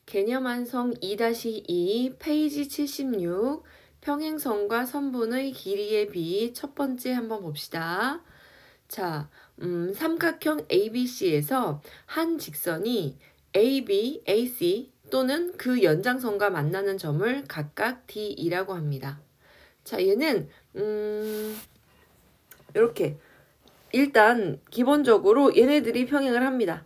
개념완성 2-2 페이지 76 평행선과 선분의 길이의 비 첫 번째 한번 봅시다. 자, 삼각형 ABC에서 한 직선이 AB, AC 또는 그 연장선과 만나는 점을 각각 D이라고 합니다. 자, 얘는 이렇게 일단 기본적으로 얘네들이 평행을 합니다.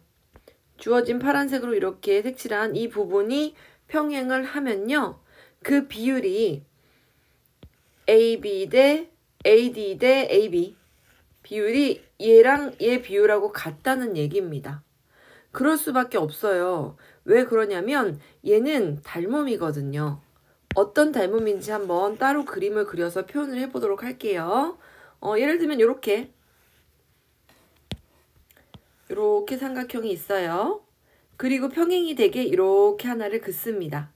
주어진 파란색으로 이렇게 색칠한 이 부분이 평행을 하면요. 그 비율이 AB 대 AD 대 AB 비율이 얘랑 얘 비율하고 같다는 얘기입니다. 그럴 수밖에 없어요. 왜 그러냐면 얘는 닮음이거든요. 어떤 닮음인지 한번 따로 그림을 그려서 표현을 해보도록 할게요. 예를 들면 이렇게 삼각형이 있어요. 그리고 평행이 되게 이렇게 하나를 긋습니다.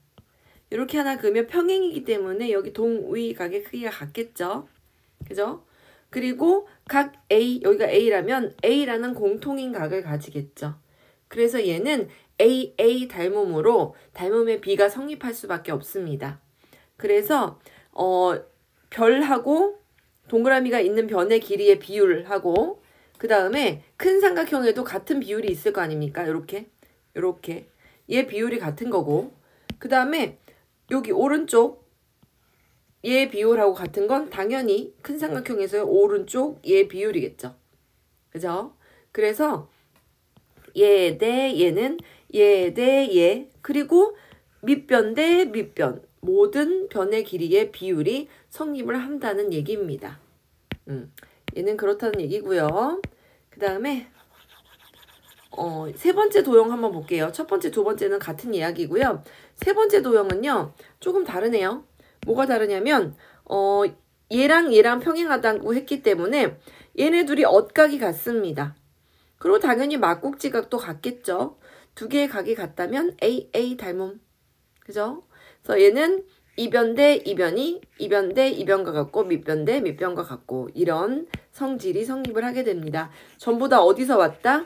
이렇게 하나 그으면 평행이기 때문에 여기 동위각의 크기가 같겠죠. 그죠? 그리고 각 A, 여기가 A라면 A라는 공통인 각을 가지겠죠. 그래서 얘는 AA 닮음으로 닮음의 B가 성립할 수밖에 없습니다. 그래서 별하고 동그라미가 있는 변의 길이의 비율하고 그 다음에 큰 삼각형에도 같은 비율이 있을 거 아닙니까? 이렇게 얘 비율이 같은 거고 그 다음에 여기 오른쪽 얘 비율하고 같은 건 당연히 큰 삼각형에서의 오른쪽 얘 비율이겠죠. 그죠? 그래서 얘 대 얘는 얘 대 얘 그리고 밑변 대 밑변 모든 변의 길이의 비율이 성립을 한다는 얘기입니다. 얘는 그렇다는 얘기고요. 그 다음에 세 번째 도형 한번 볼게요. 첫 번째, 두 번째는 같은 이야기고요. 세 번째 도형은요. 조금 다르네요. 뭐가 다르냐면 얘랑 평행하다고 했기 때문에 얘네 둘이 엇각이 같습니다. 그리고 당연히 막국지각도 같겠죠. 두 개의 각이 같다면 AA 닮음. 그죠? 그래서 얘는 이변 대 이변이 이변 대 이변과 같고 밑변 대 밑변과 같고 이런 성질이 성립을 하게 됩니다. 전부 다 어디서 왔다?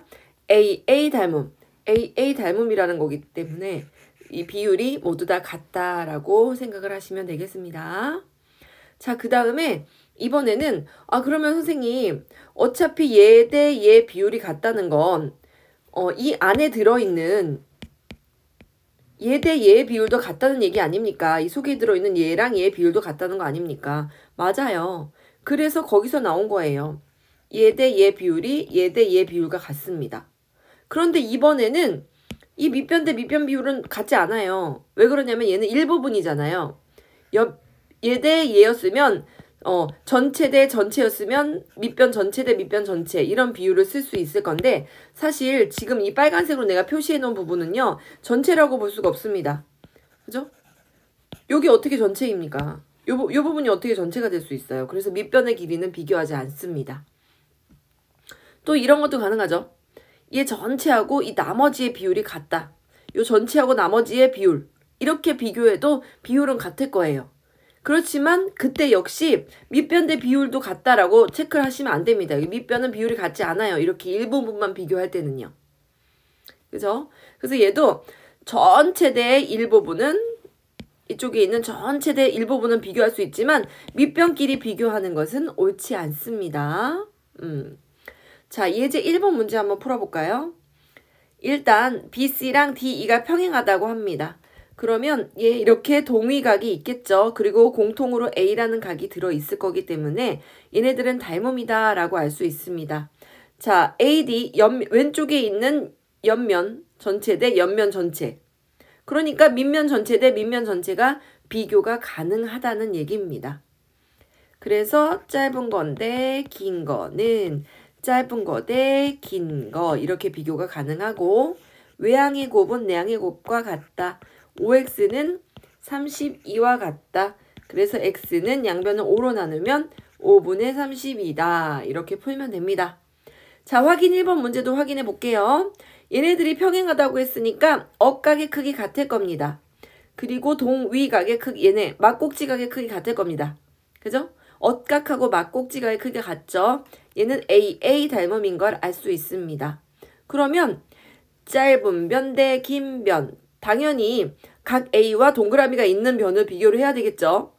AA 닮음. AA 닮음이라는 거기 때문에 이 비율이 모두 다 같다라고 생각을 하시면 되겠습니다. 자, 그 다음에 이번에는 그러면 선생님 어차피 얘 대 얘 비율이 같다는 건 이 안에 들어있는 얘 대 얘의 비율도 같다는 얘기 아닙니까? 이 속에 들어있는 얘랑 얘의 비율도 같다는 거 아닙니까? 맞아요. 그래서 거기서 나온 거예요. 얘 대 얘 비율이 얘 대 얘 비율과 같습니다. 그런데 이번에는 이 밑변 대 밑변 비율은 같지 않아요. 왜 그러냐면 얘는 일부분이잖아요. 얘 대 얘였으면 전체 대 전체였으면 밑변 전체 대 밑변 전체 이런 비율을 쓸 수 있을 건데 사실 지금 이 빨간색으로 내가 표시해 놓은 부분은요. 전체라고 볼 수가 없습니다. 그죠? 여기 어떻게 전체입니까? 요 부분이 어떻게 전체가 될 수 있어요. 그래서 밑변의 길이는 비교하지 않습니다. 또 이런 것도 가능하죠. 얘 전체하고 이 나머지의 비율이 같다. 요 전체하고 나머지의 비율 이렇게 비교해도 비율은 같을 거예요. 그렇지만 그때 역시 밑변 대 비율도 같다라고 체크를 하시면 안 됩니다. 밑변은 비율이 같지 않아요. 이렇게 일부분만 비교할 때는요. 그죠? 그래서 얘도 전체 대 일부분은 이쪽에 있는 전체 대 일부분은 비교할 수 있지만 밑변끼리 비교하는 것은 옳지 않습니다. 자, 예제 1번 문제 한번 풀어볼까요? 일단 BC랑 DE가 평행하다고 합니다. 그러면 얘 이렇게 동위각이 있겠죠. 그리고 공통으로 A라는 각이 들어있을 거기 때문에 얘네들은 닮음이다 라고 알 수 있습니다. 자, AD 왼쪽에 있는 옆면 전체 대 옆면 전체. 그러니까 밑면 전체 대 밑면 전체가 비교가 가능하다는 얘기입니다. 그래서 짧은 건데 긴 거는 짧은 거 대 긴 거 이렇게 비교가 가능하고 외항의 곱은 내항의 곱과 같다. 5x는 32와 같다. 그래서 x는 양변을 5로 나누면 5분의 32다. 이렇게 풀면 됩니다. 자, 확인 1번 문제도 확인해 볼게요. 얘네들이 평행하다고 했으니까 억각의 크기 같을 겁니다. 그리고 동위각의 크기, 얘네 막꼭지각의 크기 같을 겁니다. 그죠? 엇각하고 막꼭지각의 크기가 같죠? 얘는 AA 닮음인 걸 알 수 있습니다. 그러면 짧은 변 대 긴 변, 당연히 각 A와 동그라미가 있는 변을 비교를 해야 되겠죠.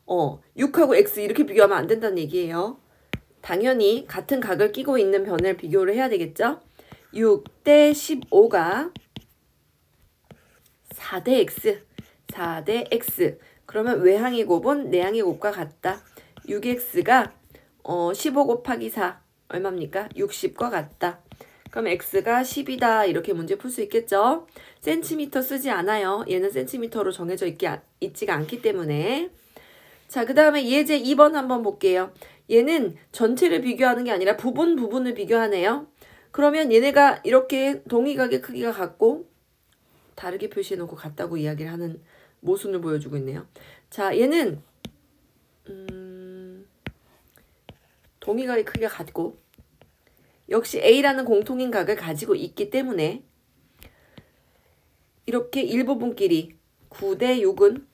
6하고 X 이렇게 비교하면 안 된다는 얘기예요. 당연히 같은 각을 끼고 있는 변을 비교를 해야 되겠죠. 6대 15가 4대 X, 4대 X. 그러면 외항의 곱은 내항의 곱과 같다. 6X가 15 곱하기 4 얼마입니까? 60과 같다. 그럼 X가 10이다. 이렇게 문제 풀 수 있겠죠? 센티미터 쓰지 않아요. 얘는 센티미터로 정해져 있지가 않기 때문에. 자, 그 다음에 예제 2번 한번 볼게요. 얘는 전체를 비교하는 게 아니라 부분을 비교하네요. 그러면 얘네가 이렇게 동의각의 크기가 같고 다르게 표시해놓고 같다고 이야기를 하는 모순을 보여주고 있네요. 자, 얘는 동의각의 크기가 같고 역시 A라는 공통인 각을 가지고 있기 때문에 이렇게 일부분끼리 9대 6은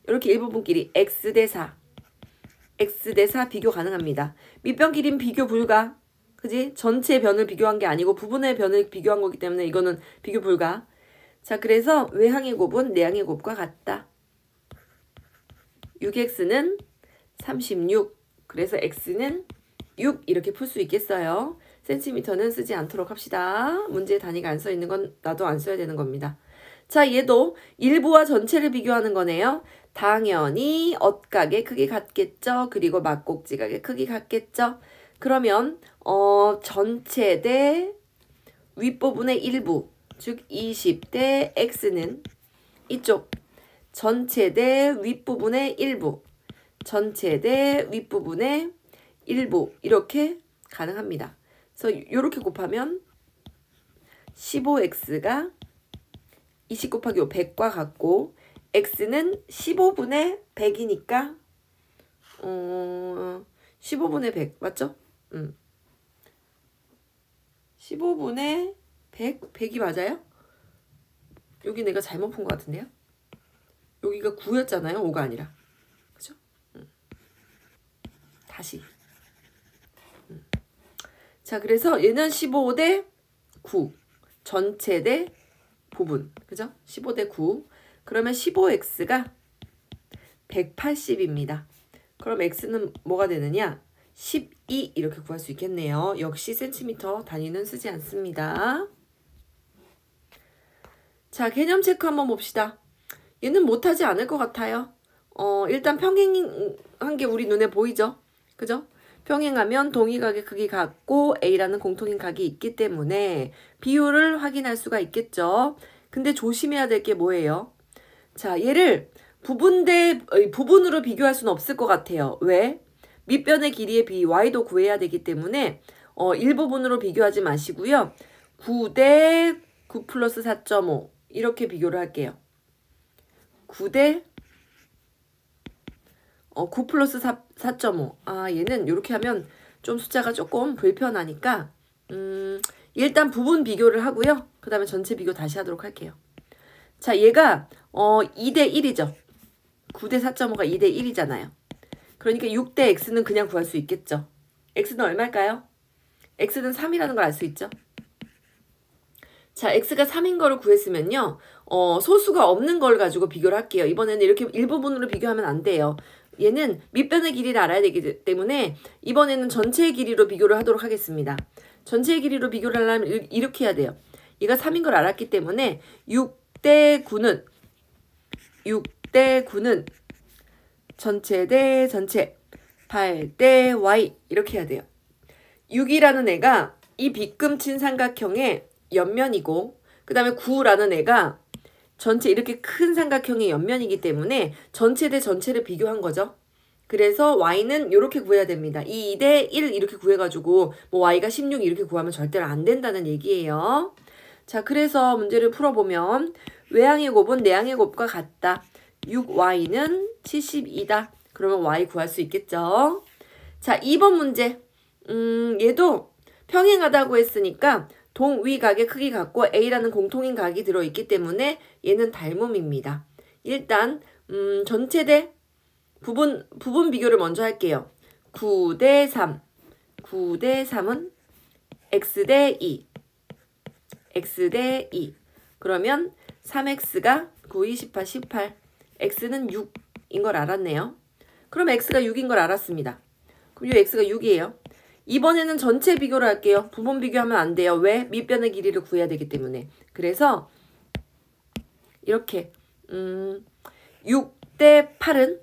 이렇게 일부분끼리 X 대 4 X 대 4 비교 가능합니다. 밑변끼리는 비교 불가. 그지? 전체 변을 비교한 게 아니고 부분의 변을 비교한 거기 때문에 이거는 비교 불가. 자, 그래서 외항의 곱은 내항의 곱과 같다. 6X는 36. 그래서 X는 6 이렇게 풀 수 있겠어요. 센티미터는 쓰지 않도록 합시다. 문제에 단위가 안 써 있는 건 나도 안 써야 되는 겁니다. 자, 얘도 일부와 전체를 비교하는 거네요. 당연히 엇각의 크기 같겠죠. 그리고 막꼭지각의 크기 같겠죠. 그러면 전체 대 윗부분의 일부, 즉 20대 X는 이쪽 전체 대 윗부분의 일부, 전체 대 윗부분의 일부 이렇게 가능합니다. 그래서 이렇게 곱하면 15X가 20 곱하기 5 100과 같고 X는 15분의 100이니까 15분의 100 맞죠? 15분의 100? 100이 맞아요? 여기 내가 잘못 푼 것 같은데요? 여기가 9였잖아요. 5가 아니라. 그죠? 다시. 자, 그래서 얘는 15대 9. 전체 대 부분. 그죠? 15대 9. 그러면 15X가 180입니다. 그럼 X는 뭐가 되느냐? 12 이렇게 구할 수 있겠네요. 역시 센티미터 단위는 쓰지 않습니다. 자, 개념 체크 한번 봅시다. 얘는 못하지 않을 것 같아요. 일단 평행한 게 우리 눈에 보이죠? 그죠? 평행하면 동의각의 크기 같고 A라는 공통인 각이 있기 때문에 비율을 확인할 수가 있겠죠. 근데 조심해야 될 게 뭐예요? 자, 얘를 부분으로 비교할 수는 없을 것 같아요. 왜? 밑변의 길이의 비 y도 구해야 되기 때문에 일부분으로 비교하지 마시고요. 9대 9 플러스 4.5 이렇게 비교를 할게요. 9대 9 플러스 4.5. 아, 얘는 이렇게 하면 좀 숫자가 조금 불편하니까 일단 부분 비교를 하고요. 그 다음에 전체 비교 다시 하도록 할게요. 자, 얘가 2대 1이죠. 9대 4.5가 2대 1이잖아요. 그러니까 6대 X는 그냥 구할 수 있겠죠. X는 얼마일까요? X는 3이라는 걸 알 수 있죠. 자, X가 3인 거를 구했으면요. 소수가 없는 걸 가지고 비교를 할게요. 이번에는 이렇게 일부분으로 비교하면 안 돼요. 얘는 밑변의 길이를 알아야 되기 때문에 이번에는 전체의 길이로 비교를 하도록 하겠습니다. 전체의 길이로 비교를 하려면 이렇게 해야 돼요. 얘가 3인 걸 알았기 때문에 6대 9는 전체 대 전체 8대 Y 이렇게 해야 돼요. 6이라는 애가 이 빗금친 삼각형의 옆면이고 그 다음에 9라는 애가 전체 이렇게 큰 삼각형의 옆면이기 때문에 전체 대 전체를 비교한 거죠. 그래서 Y는 이렇게 구해야 됩니다. 2 대 1 이렇게 구해가지고 뭐 Y가 16 이렇게 구하면 절대로 안 된다는 얘기예요. 자, 그래서 문제를 풀어보면 외항의 곱은 내항의 곱과 같다. 6Y는 72다. 그러면 Y 구할 수 있겠죠. 자, 2번 문제. 얘도 평행하다고 했으니까 동위각의 크기 같고 A라는 공통인 각이 들어있기 때문에 얘는 닮음입니다. 일단 전체 대 부분 비교를 먼저 할게요. 9 대 3. 9 대 3은 X 대 2. X 대 2. 그러면 3x가 9, 28, 18. x는 6인 걸 알았네요. 그럼 x가 6인 걸 알았습니다. 그럼 이 x가 6이에요. 이번에는 전체 비교를 할게요. 부분 비교하면 안 돼요. 왜? 밑변의 길이를 구해야 되기 때문에. 그래서 이렇게 6대 8은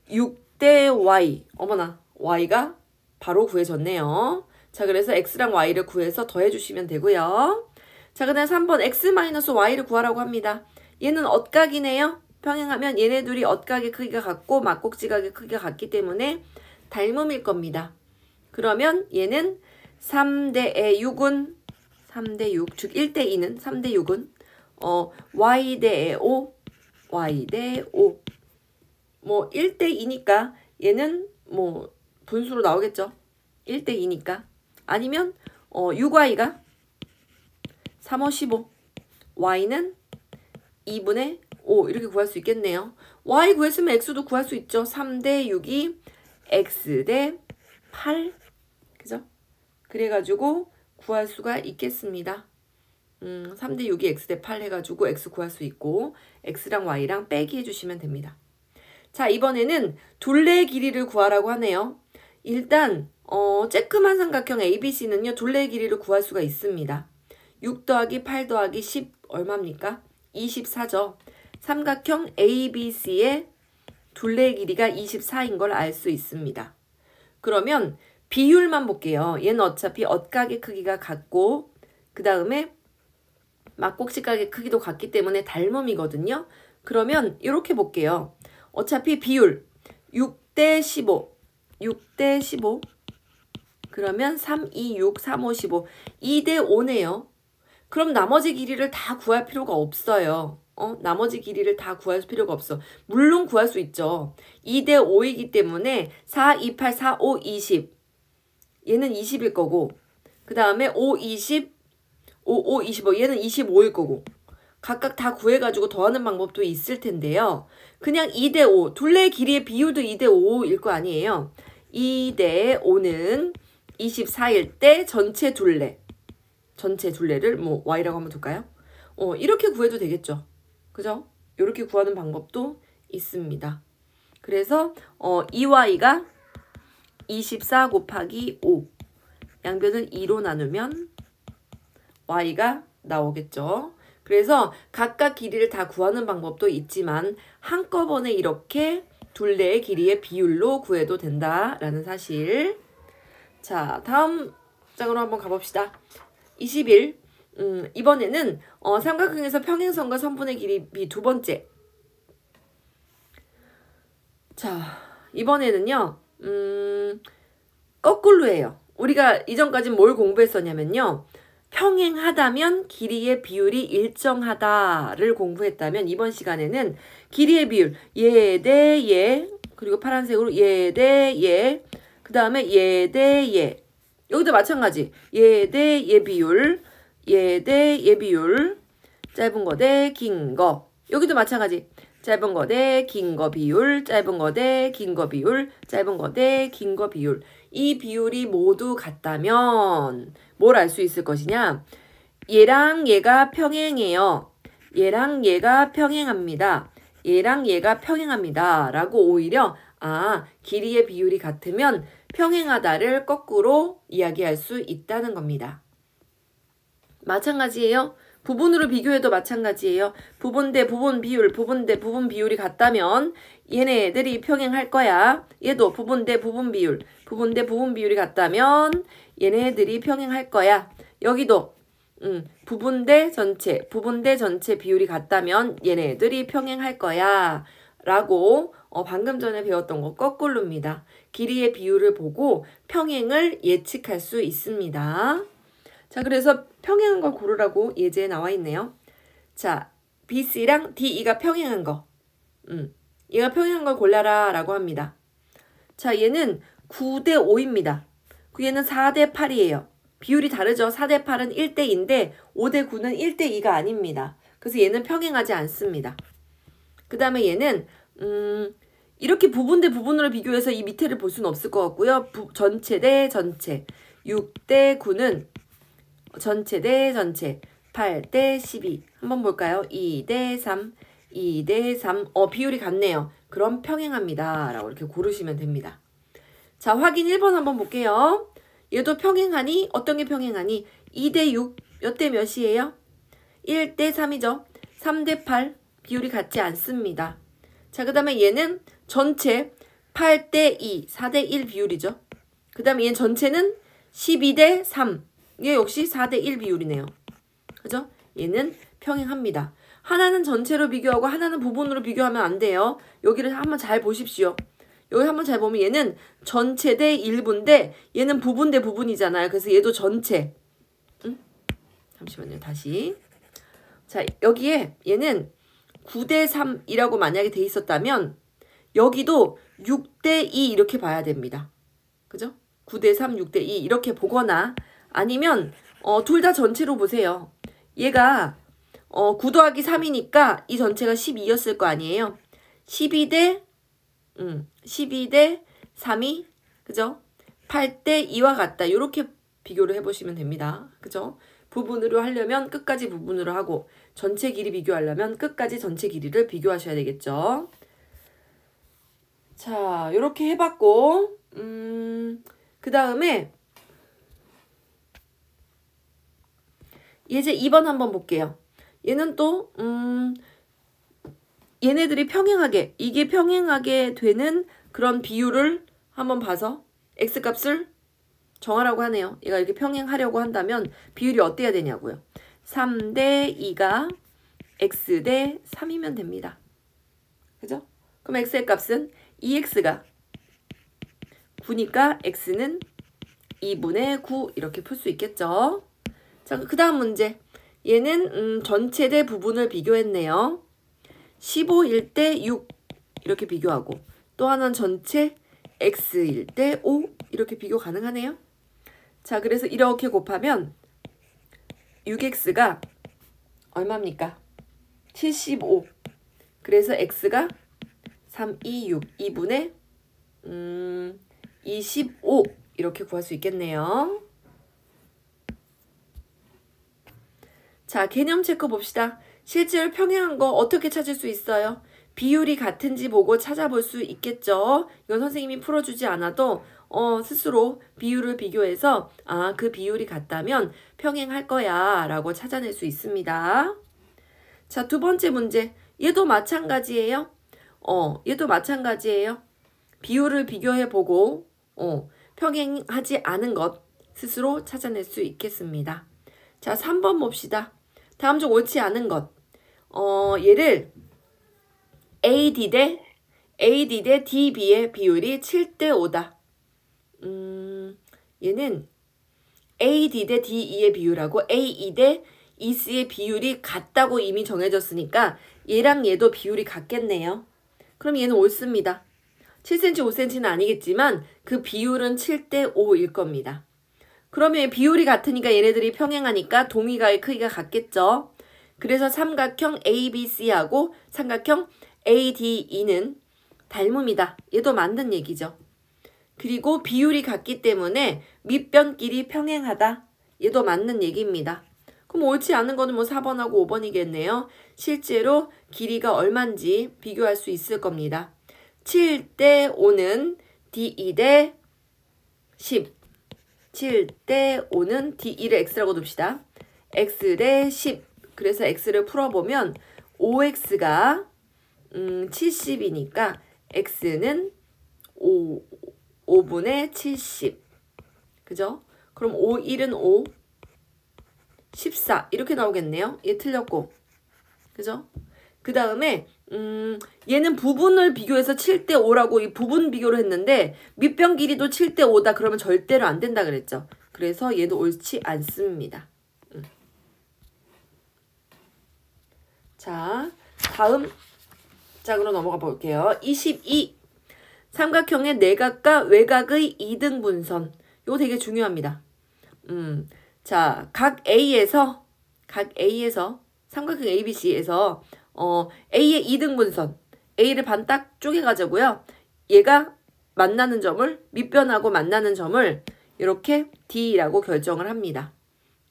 6대 y. 어머나, y가 바로 구해졌네요. 자, 그래서 x랑 y를 구해서 더해주시면 되고요. 자, 그 다음 3번 x-y를 구하라고 합니다. 얘는 엇각이네요. 평행하면 얘네 둘이 엇각의 크기가 같고 막곡지각의 크기가 같기 때문에 닮음일 겁니다. 그러면 얘는 3대 6은 3대 6, 즉 1대 2는 3대 6은 y 대 5, y 대 5. 뭐 1대 2니까 얘는 뭐 분수로 나오겠죠. 1대 2니까. 아니면 6y가 3, 5, 15. y는 2분의 5 이렇게 구할 수 있겠네요. y 구했으면 x도 구할 수 있죠. 3대 6이 x 대 8. 그죠? 그래가지고 구할 수가 있겠습니다. 3대 6이 x 대 8 해가지고 x 구할 수 있고 x랑 y랑 빼기 해주시면 됩니다. 자, 이번에는 둘레의 길이를 구하라고 하네요. 일단 쬐끄만 삼각형 ABC는요. 둘레의 길이를 구할 수가 있습니다. 6 더하기 8 더하기 10 얼마입니까? 24죠. 삼각형 ABC의 둘레의 길이가 24인 걸 알 수 있습니다. 그러면 비율만 볼게요. 얘는 어차피 엇각의 크기가 같고 그 다음에 막곡지각의 크기도 같기 때문에 닮음이거든요. 그러면 이렇게 볼게요. 어차피 비율 6대 15, 6대 15 그러면 3, 2, 6, 3, 5, 15 2대 5네요. 그럼 나머지 길이를 다 구할 필요가 없어요. 나머지 길이를 다 구할 필요가 없어. 물론 구할 수 있죠. 2대 5이기 때문에 4, 2, 8, 4, 5, 20 얘는 20일 거고 그 다음에 5, 20, 5, 5, 25 얘는 25일 거고 각각 다 구해가지고 더하는 방법도 있을 텐데요. 그냥 2대 5 둘레의 길이의 비율도 2대 5일 거 아니에요. 2대 5는 24일 때 전체 둘레를 뭐 y라고 한번 둘까요? 이렇게 구해도 되겠죠. 그죠? 이렇게 구하는 방법도 있습니다. 그래서 2y가 24 곱하기 5 양변을 2로 나누면 y가 나오겠죠. 그래서 각각 길이를 다 구하는 방법도 있지만 한꺼번에 이렇게 둘레의 길이의 비율로 구해도 된다라는 사실. 자, 다음 장으로 한번 가봅시다. 21. 이번에는 삼각형에서 평행선과 선분의 길이 비 두 번째. 자, 이번에는요. 거꾸로 해요. 우리가 이전까지 뭘 공부했었냐면요. 평행하다면 길이의 비율이 일정하다를 공부했다면 이번 시간에는 길이의 비율 얘 대 얘 그리고 파란색으로 얘 대 얘 그 다음에 얘 대 얘 여기도 마찬가지 얘 대 얘 비율 얘 대 얘 비율 짧은 거 대 긴 거 여기도 마찬가지 짧은 거 대 긴 거 비율 짧은 거 대 긴 거 비율 짧은 거 대 긴 거 비율 이 비율이 모두 같다면 뭘 알 수 있을 것이냐? 얘랑 얘가 평행해요. 얘랑 얘가 평행합니다. 얘랑 얘가 평행합니다. 라고 오히려 길이의 비율이 같으면 평행하다를 거꾸로 이야기할 수 있다는 겁니다. 마찬가지예요. 부분으로 비교해도 마찬가지예요. 부분 대 부분 비율, 부분 대 부분 비율이 같다면 얘네들이 평행할 거야. 얘도 부분 대 부분 비율, 부분 대 부분 비율이 같다면 얘네들이 평행할 거야. 여기도 부분 대 전체, 부분 대 전체 비율이 같다면 얘네들이 평행할 거야. 라고 방금 전에 배웠던 거 거꾸로입니다. 길이의 비율을 보고 평행을 예측할 수 있습니다. 자, 그래서 평행한 걸 고르라고 예제에 나와 있네요. 자, BC랑 DE가 평행한 거. 얘가 평행한 걸 골라라 라고 합니다. 자, 얘는 9대 5입니다. 얘는 4대 8이에요. 비율이 다르죠. 4대 8은 1대 2인데 5대 9는 1대 2가 아닙니다. 그래서 얘는 평행하지 않습니다. 그 다음에 얘는 이렇게 부분 대 부분으로 비교해서 이 밑에를 볼 수는 없을 것 같고요. 전체 대 전체 6대 9는 전체 대 전체 8대 12. 한번 볼까요? 2대 3, 2대 3. 비율이 같네요. 그럼 평행합니다. 라고 이렇게 고르시면 됩니다. 자, 확인 1번 한번 볼게요. 얘도 평행하니? 어떤 게 평행하니? 2대 6. 몇 대 몇이에요? 1대 3이죠. 3대 8. 비율이 같지 않습니다. 자, 그 다음에 얘는 전체 8대 2, 4대 1 비율이죠. 그 다음에 얘는 전체는 12대 3. 얘 역시 4대 1 비율이네요. 그죠? 얘는 평행합니다. 하나는 전체로 비교하고 하나는 부분으로 비교하면 안 돼요. 여기를 한번 잘 보십시오. 여기 한번 잘 보면 얘는 전체 대 일부인데 얘는 부분 대 부분이잖아요. 그래서 얘도 전체. 잠시만요. 다시. 자, 여기에 얘는 9대 3이라고 만약에 돼 있었다면 여기도 6대 2 이렇게 봐야 됩니다. 그죠? 9대 3, 6대 2 이렇게 보거나 아니면 둘 다 전체로 보세요. 얘가 9 더하기 3이니까 이 전체가 12였을 거 아니에요. 12대 3이 그죠? 8대 2와 같다. 이렇게 비교를 해보시면 됩니다. 그죠? 부분으로 하려면 끝까지 부분으로 하고 전체 길이 비교하려면 끝까지 전체 길이를 비교하셔야 되겠죠. 자, 이렇게 해봤고 그 다음에 이제 2번 한번 볼게요. 얘는 또 얘네들이 평행하게 이게 평행하게 되는 그런 비율을 한번 봐서 x값을 정하라고 하네요. 얘가 이렇게 평행하려고 한다면 비율이 어때야 되냐고요. 3대 2가 x대 3이면 됩니다. 그죠? 그럼 x의 값은 2x가 9니까 x는 2분의 9 이렇게 풀 수 있겠죠. 자, 그 다음 문제. 얘는 전체 대 부분을 비교했네요. 15일 대 6 이렇게 비교하고 또 하나는 전체 x일 대 5 이렇게 비교 가능하네요. 자, 그래서 이렇게 곱하면 6x가 얼마입니까? 75. 그래서 x가 326, 2분의 25 이렇게 구할 수 있겠네요. 자, 개념 체크 봅시다. 실제로 평행한 거 어떻게 찾을 수 있어요? 비율이 같은지 보고 찾아볼 수 있겠죠. 이건 선생님이 풀어주지 않아도 스스로 비율을 비교해서 그 비율이 같다면 평행할 거야 라고 찾아낼 수 있습니다. 자, 두 번째 문제. 얘도 마찬가지예요. 얘도 마찬가지예요. 비율을 비교해보고 평행하지 않은 것 스스로 찾아낼 수 있겠습니다. 자, 3번 봅시다. 다음 중 옳지 않은 것. 얘를 AD 대 DB의 비율이 7대 5다. 얘는 AD 대 DE의 비율하고 AE 대 EC의 비율이 같다고 이미 정해졌으니까 얘랑 얘도 비율이 같겠네요. 그럼 얘는 옳습니다. 7cm, 5cm는 아니겠지만 그 비율은 7대 5일 겁니다. 그러면 비율이 같으니까 얘네들이 평행하니까 동의가의 크기가 같겠죠. 그래서 삼각형 ABC하고 삼각형 ADE는 닮음이다. 얘도 맞는 얘기죠. 그리고 비율이 같기 때문에 밑변끼리 평행하다. 얘도 맞는 얘기입니다. 그럼 옳지 않은 거는 뭐 4번하고 5번이겠네요. 실제로 길이가 얼만지 비교할 수 있을 겁니다. 7대 5는 DE 대 10. 7대 5는 D2를 x라고 둡시다. x 대 10. 그래서 x를 풀어보면 5x가 70이니까 x는 5분의 70. 그죠? 그럼 5, 1은 5, 14 이렇게 나오겠네요. 얘 틀렸고. 그죠? 그 다음에 얘는 부분을 비교해서 7대 5라고 이 부분 비교를 했는데 밑변 길이도 7대 5다 그러면 절대로 안 된다 그랬죠. 그래서 얘도 옳지 않습니다. 자, 다음 장으로 넘어가 볼게요. 22. 삼각형의 내각과 외곽의 이등분선. 이거 되게 중요합니다. 자, 각 A에서 삼각형 ABC에서 A의 이등분선 A를 반 딱 쪼개가지고요. 얘가 만나는 점을 밑변하고 만나는 점을 이렇게 D라고 결정을 합니다.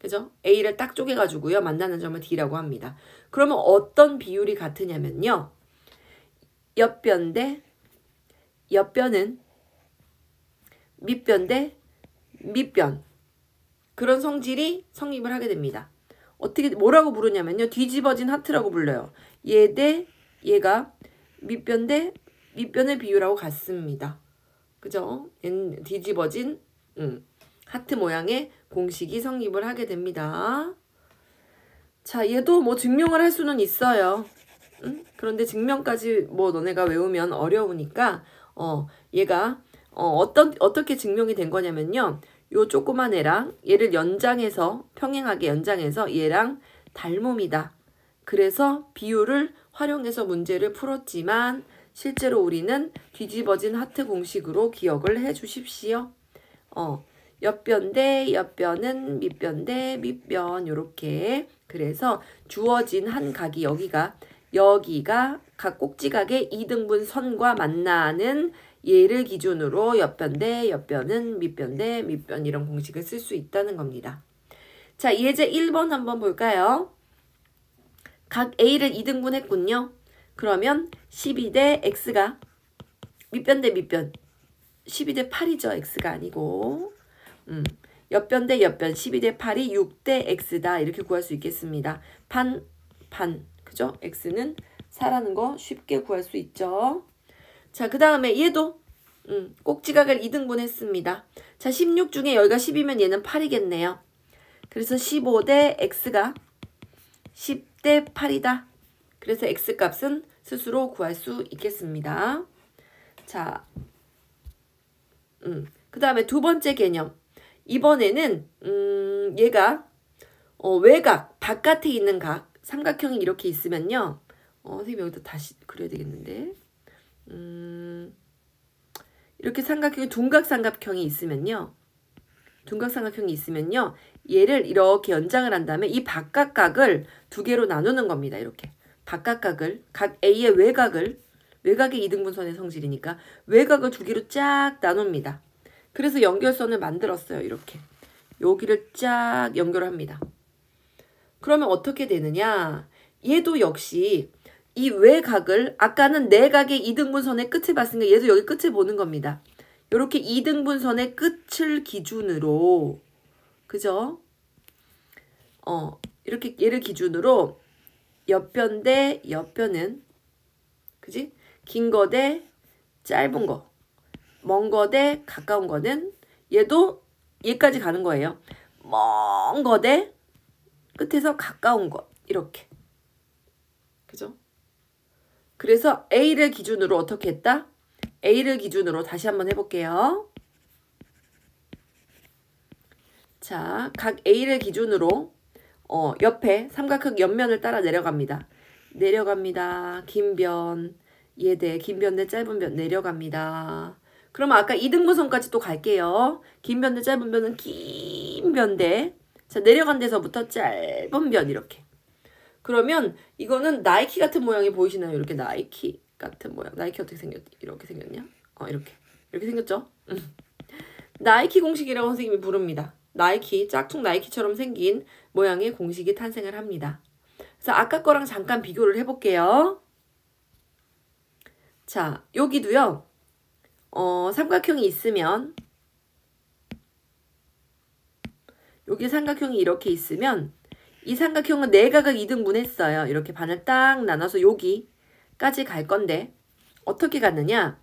그죠? A를 딱 쪼개가지고요. 만나는 점을 D라고 합니다. 그러면 어떤 비율이 같으냐면요. 옆변 대 옆변은 밑변 대 밑변. 그런 성질이 성립을 하게 됩니다. 어떻게 뭐라고 부르냐면요. 뒤집어진 하트라고 불러요. 얘 대 얘가 밑변 대 밑변의 비율하고 같습니다. 그죠? 뒤집어진 하트 모양의 공식이 성립을 하게 됩니다. 자, 얘도 뭐 증명을 할 수는 있어요. 그런데 증명까지 뭐 너네가 외우면 어려우니까 얘가 어떻게 증명이 된 거냐면요. 요 조그만 애랑 얘를 연장해서 평행하게 연장해서 얘랑 닮음이다. 그래서 비율을 활용해서 문제를 풀었지만 실제로 우리는 뒤집어진 하트 공식으로 기억을 해 주십시오. 옆변 대 옆변은 밑변 대 밑변 요렇게. 그래서 주어진 한 각이 여기가 각 꼭지각의 2등분 선과 만나는 얘를 기준으로 옆변 대 옆변은 밑변 대 밑변 이런 공식을 쓸 수 있다는 겁니다. 자, 예제 1번 한번 볼까요? 각 A를 2등분 했군요. 그러면 12 대 X가 밑변 대 밑변 12 대 8이죠. X가 아니고 옆변 대 옆변 12 대 8이 6 대 X다. 이렇게 구할 수 있겠습니다. 반 그죠? X는 4라는 거 쉽게 구할 수 있죠. 자, 그 다음에 얘도 꼭지각을 2등분 했습니다. 자, 16 중에 여기가 10이면 얘는 8이겠네요. 그래서 15 대 X가 10 대 8이다. 그래서 X값은 스스로 구할 수 있겠습니다. 자, 그 다음에 두 번째 개념. 이번에는 얘가 외곽, 바깥에 있는 각, 삼각형이 이렇게 있으면요. 선생님 여기다 다시 그려야 되겠는데. 이렇게 삼각형이 둔각삼각형이 있으면요. 얘를 이렇게 연장을 한 다음에 이 바깥각을 두 개로 나누는 겁니다. 이렇게. 바깥각을, 각 A의 외곽의 2등분선의 성질이니까 외곽을 두 개로 쫙 나눕니다. 그래서 연결선을 만들었어요. 이렇게. 여기를 쫙 연결합니다. 그러면 어떻게 되느냐? 얘도 역시 이 외곽을 아까는 내각의 2등분선의 끝을 봤으니까 얘도 여기 끝을 보는 겁니다. 이렇게 2등분선의 끝을 기준으로 그죠? 이렇게 얘를 기준으로 옆변 대 옆변은 그지? 긴 거 대 짧은 거, 먼 거 대 가까운 거는 얘도 얘까지 가는 거예요. 먼 거 대 끝에서 가까운 거 이렇게. 그죠? 그래서 A를 기준으로 어떻게 했다? A를 기준으로 다시 한번 해볼게요. 자, 각 A를 기준으로 옆에 삼각형 옆면을 따라 내려갑니다. 긴 변, 긴 변 대 짧은 변 내려갑니다. 그러면 아까 2등분선까지 또 갈게요. 긴 변 대 짧은 변은 긴 변 대 자, 내려간 데서부터 짧은 변 이렇게. 그러면 이거는 나이키 같은 모양이 보이시나요? 이렇게 나이키 같은 모양. 나이키 어떻게 생겼지? 이렇게 생겼냐? 이렇게 생겼죠? 나이키 공식이라고 선생님이 부릅니다. 나이키, 짝퉁 나이키처럼 생긴 모양의 공식이 탄생을 합니다. 그래서 아까 거랑 잠깐 비교를 해볼게요. 자, 여기도요. 삼각형이 있으면 여기 삼각형이 이렇게 있으면 이 삼각형은 내각을 2등분 했어요. 이렇게 반을 딱 나눠서 여기까지 갈 건데 어떻게 갔느냐?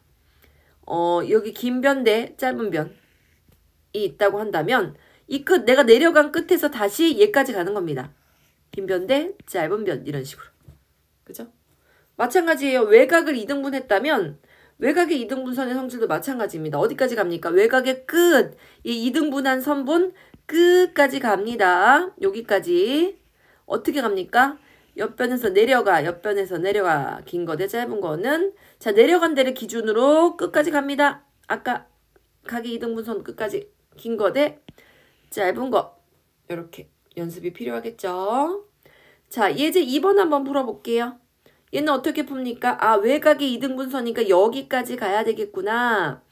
여기 긴 변 대 짧은 변이 있다고 한다면 이 끝, 내가 내려간 끝에서 다시 얘까지 가는 겁니다. 긴 변 대 짧은 변 이런 식으로. 그죠? 마찬가지예요. 외곽을 2등분 했다면 외곽의 2등분선의 성질도 마찬가지입니다. 어디까지 갑니까? 외곽의 끝, 이 2등분한 선분 끝까지 갑니다. 여기까지. 어떻게 갑니까? 옆변에서 내려가. 긴 거 대 짧은 거는 자, 내려간 데를 기준으로 끝까지 갑니다. 아까 각의 2등분선 끝까지 긴 거 대 짧은 거. 이렇게 연습이 필요하겠죠? 자, 예제 2번 한번 풀어볼게요. 얘는 어떻게 풉니까? 아, 외곽의 2등분선이니까 여기까지 가야 되겠구나.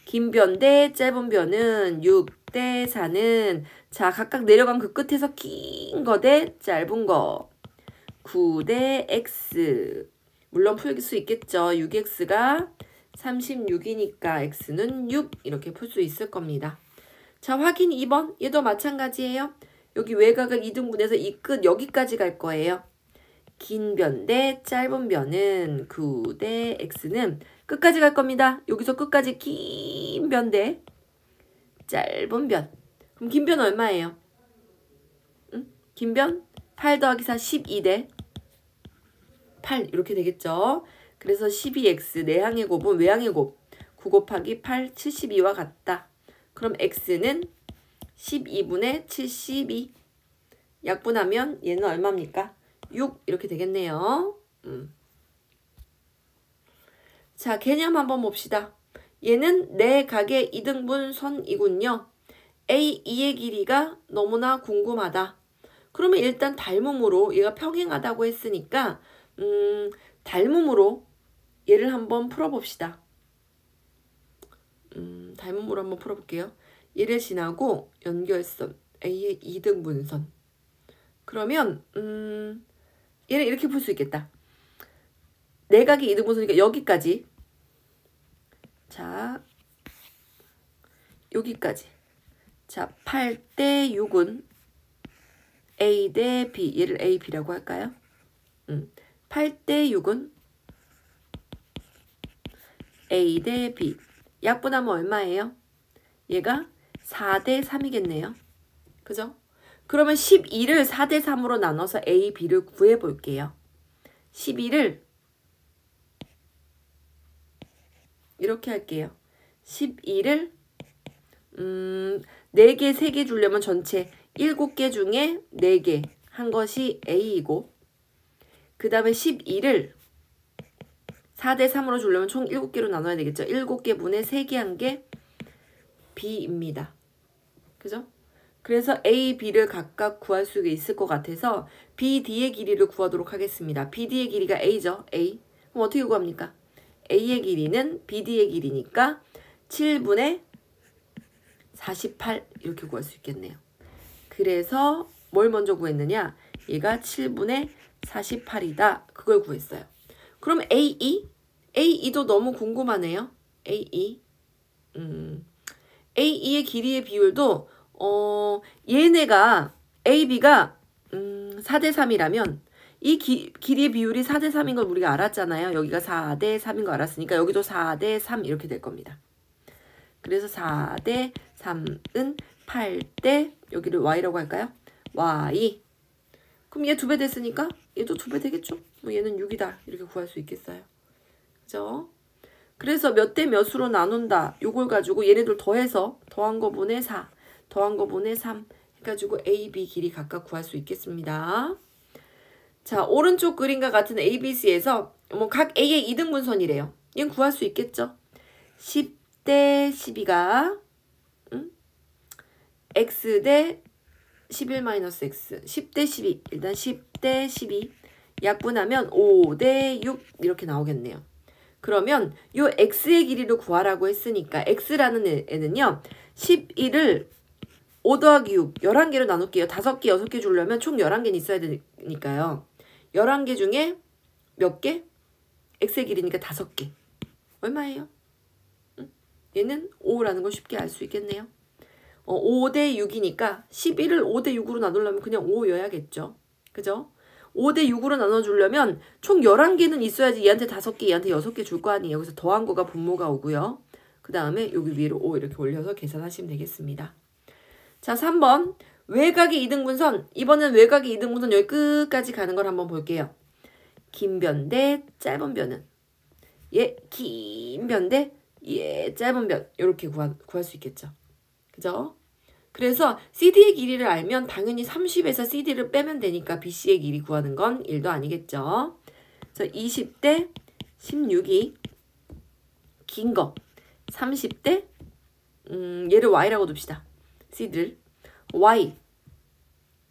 긴 변 대 짧은 변은 6 대 4는 자 각각 내려간 그 끝에서 긴 거 대 짧은 거 9 대 x 물론 풀 수 있겠죠. 6x가 36이니까 x는 6 이렇게 풀 수 있을 겁니다. 자 확인 2번 얘도 마찬가지예요. 여기 외곽을 2등분해서 이 끝 여기까지 갈 거예요. 긴 변 대 짧은 변은 9 대 x는 끝까지 갈 겁니다. 여기서 끝까지 긴 변 대 짧은 변. 그럼 긴 변 얼마예요? 응? 긴 변 8 더하기 4 12 대 8 이렇게 되겠죠. 그래서 12x 내항의 곱은 외항의 곱 9 곱하기 8 72와 같다. 그럼 x는 12분의 72 약분하면 얘는 얼마입니까? 6 이렇게 되겠네요. 자 개념 한번 봅시다. 얘는 내 각의 이등분 선이군요. A2의 길이가 너무나 궁금하다. 그러면 일단 닮음으로 얘가 평행하다고 했으니까 닮음으로 얘를 한번 풀어봅시다. 닮음으로 한번 풀어볼게요. 얘를 지나고 연결선 A의 이등분선. 그러면 얘를 이렇게 풀 수 있겠다. 내각의 이등분선이니까 여기까지. 자 여기까지. 자 8 대 6은 A 대 B 얘를 A, B라고 할까요? 8 대 6은 A 대 B 약분하면 얼마예요? 얘가 4 대 3이겠네요. 그죠? 그러면 12를 4 대 3으로 나눠서 A, B를 구해 볼게요. 12를 이렇게 할게요. 12를 4개, 3개 주려면 전체 7개 중에 4개 한 것이 A이고 그 다음에 12를 4 대 3으로 주려면 총 7개로 나눠야 되겠죠. 7개 분의 3개 한 게 B입니다. 그죠? 그래서 A, B를 각각 구할 수 있을 것 같아서 B, D의 길이를 구하도록 하겠습니다. B, D의 길이가 A죠. A. 그럼 어떻게 구합니까? A의 길이는 B, D의 길이니까 7분의 48 이렇게 구할 수 있겠네요. 그래서 뭘 먼저 구했느냐? 얘가 7분의 48이다. 그걸 구했어요. 그럼 A2? A2도 너무 궁금하네요. A2. A2의 길이의 비율도 얘네가 AB가 4 대 3이라면 이 길이의 비율이 4 대 3인 걸 우리가 알았잖아요. 여기가 4 대 3인 거 알았으니까 여기도 4 대 3 이렇게 될 겁니다. 그래서 4 대 3은 8 대 여기를 Y라고 할까요? Y. 그럼 얘 2배 됐으니까 얘도 2배 되겠죠? 뭐 얘는 6이다. 이렇게 구할 수 있겠어요. 그죠? 그래서 몇 대 몇으로 나눈다. 요걸 가지고 얘네들 더해서 더한 거 분의 4, 더한 거 분의 3 해가지고 A, B 길이 각각 구할 수 있겠습니다. 자, 오른쪽 그림과 같은 ABC에서 뭐 각 A의 이등분선이래요. 얘는 구할 수 있겠죠? 10 대 12가 X 대 11-X 10 대 12 일단 10 대 12 약분하면 5 대 6 이렇게 나오겠네요. 그러면 요 X의 길이를 구하라고 했으니까 X라는 애는요 11을 5 더하기 6 11개로 나눌게요. 5개 6개 주려면 총 11개는 있어야 되니까요. 11개 중에 몇 개? X의 길이니까 5개. 얼마예요? 얘는 5라는 걸 쉽게 알 수 있겠네요. 5 대 6이니까 11을 5 대 6으로 나누려면 그냥 5여야겠죠. 그죠? 5 대 6으로 나눠주려면 총 11개는 있어야지 얘한테 5개, 얘한테 6개 줄 거 아니에요. 그래서 더한 거가 분모가 오고요. 그 다음에 여기 위로 5 이렇게 올려서 계산하시면 되겠습니다. 자, 3번. 외곽의 이등분선. 이번엔 외곽의 이등분선 여기 끝까지 가는 걸 한번 볼게요. 긴 변 대 짧은 변은 얘 긴 변 대 얘 짧은 변 이렇게 구할 수 있겠죠. 그죠? 그래서 CD의 길이를 알면 당연히 30에서 CD를 빼면 되니까 BC의 길이 구하는 건 1도 아니겠죠. 그래서 20대 16이 긴 거 30대 얘를 Y라고 둡시다. CD를 Y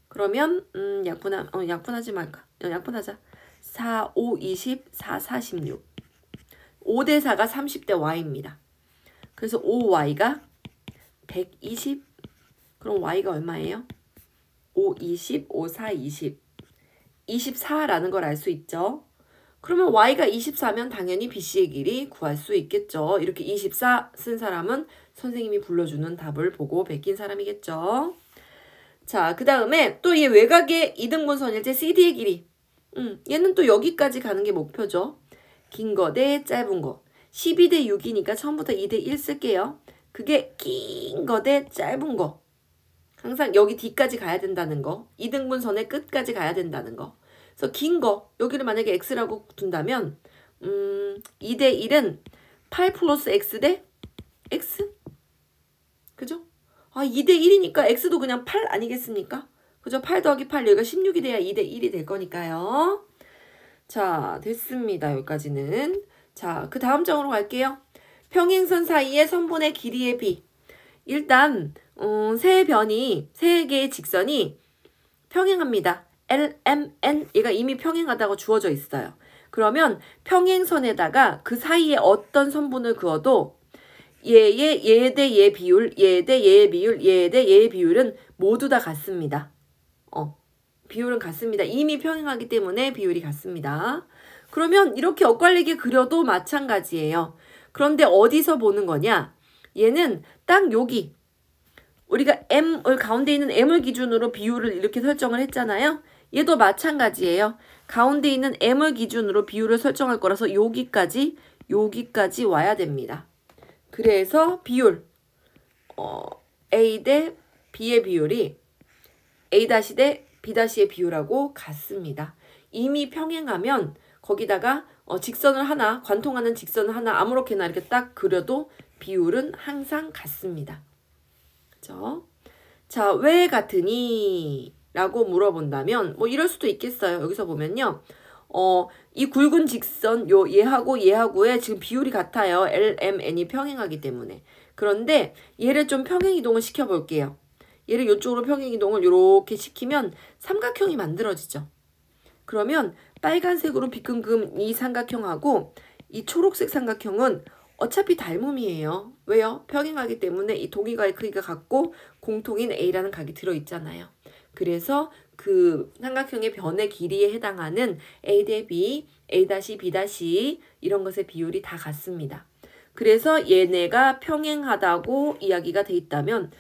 그러면 약분하지 말까? 약분하자. 4, 5, 20, 4, 4, 16 5 대 4가 30대 Y입니다. 그래서 5y가 120. 그럼 y가 얼마예요? 5, 20, 5, 4, 20. 24라는 걸 알 수 있죠. 그러면 y가 24면 당연히 bc의 길이 구할 수 있겠죠. 이렇게 24 쓴 사람은 선생님이 불러주는 답을 보고 베낀 사람이겠죠. 자, 그 다음에 또 얘 외곽의 이등분선일제 CD의 길이. 얘는 또 여기까지 가는 게 목표죠. 긴 거 대 짧은 거. 12대 6이니까 처음부터 2대 1 쓸게요. 그게 긴 거 대 짧은 거. 항상 여기 뒤까지 가야 된다는 거. 이등분선의 끝까지 가야 된다는 거. 그래서 긴 거, 여기를 만약에 x라고 둔다면 2대 1은 8 플러스 x 대 x? 그죠? 아, 2대 1이니까 x도 그냥 8 아니겠습니까? 그죠? 8 더하기 8, 여기가 16이 돼야 2대 1이 될 거니까요. 자, 됐습니다. 여기까지는. 자, 그 다음 장으로 갈게요. 평행선 사이의 선분의 길이의 비. 일단 세 개의 직선이 평행합니다. L, M, N 얘가 이미 평행하다고 주어져 있어요. 그러면 평행선에다가 그 사이에 어떤 선분을 그어도 얘 대 얘 비율, 얘 대 얘의 비율, 얘 대 얘의 비율은 모두 다 같습니다. 비율은 같습니다. 이미 평행하기 때문에 비율이 같습니다. 그러면 이렇게 엇갈리게 그려도 마찬가지예요. 그런데 어디서 보는 거냐? 얘는 딱 여기 우리가 M을 가운데 있는 M을 기준으로 비율을 이렇게 설정을 했잖아요. 얘도 마찬가지예요. 가운데 있는 M을 기준으로 비율을 설정할 거라서 여기까지 와야 됩니다. 그래서 비율 A 대 B의 비율이 A 대 B-의 비율하고 같습니다. 이미 평행하면 거기다가 직선을 하나, 관통하는 직선을 하나 아무렇게나 이렇게 딱 그려도 비율은 항상 같습니다. 그죠? 자, 왜 같으니? 라고 물어본다면 뭐 이럴 수도 있겠어요. 여기서 보면요. 이 굵은 직선 얘하고의 지금 비율이 같아요. L, M, N이 평행하기 때문에. 그런데 얘를 좀 평행 이동을 시켜 볼게요. 얘를 이쪽으로 평행 이동을 이렇게 시키면 삼각형이 만들어지죠. 그러면 빨간색으로 빗금금 이 삼각형하고 이 초록색 삼각형은 어차피 닮음이에요. 왜요? 평행하기 때문에 이 동의가의 크기가 같고 공통인 A라는 각이 들어있잖아요. 그래서 그 삼각형의 변의 길이에 해당하는 A 대 B, A-, B- 이런 것의 비율이 다 같습니다. 그래서 얘네가 평행하다고 이야기가 돼 있다면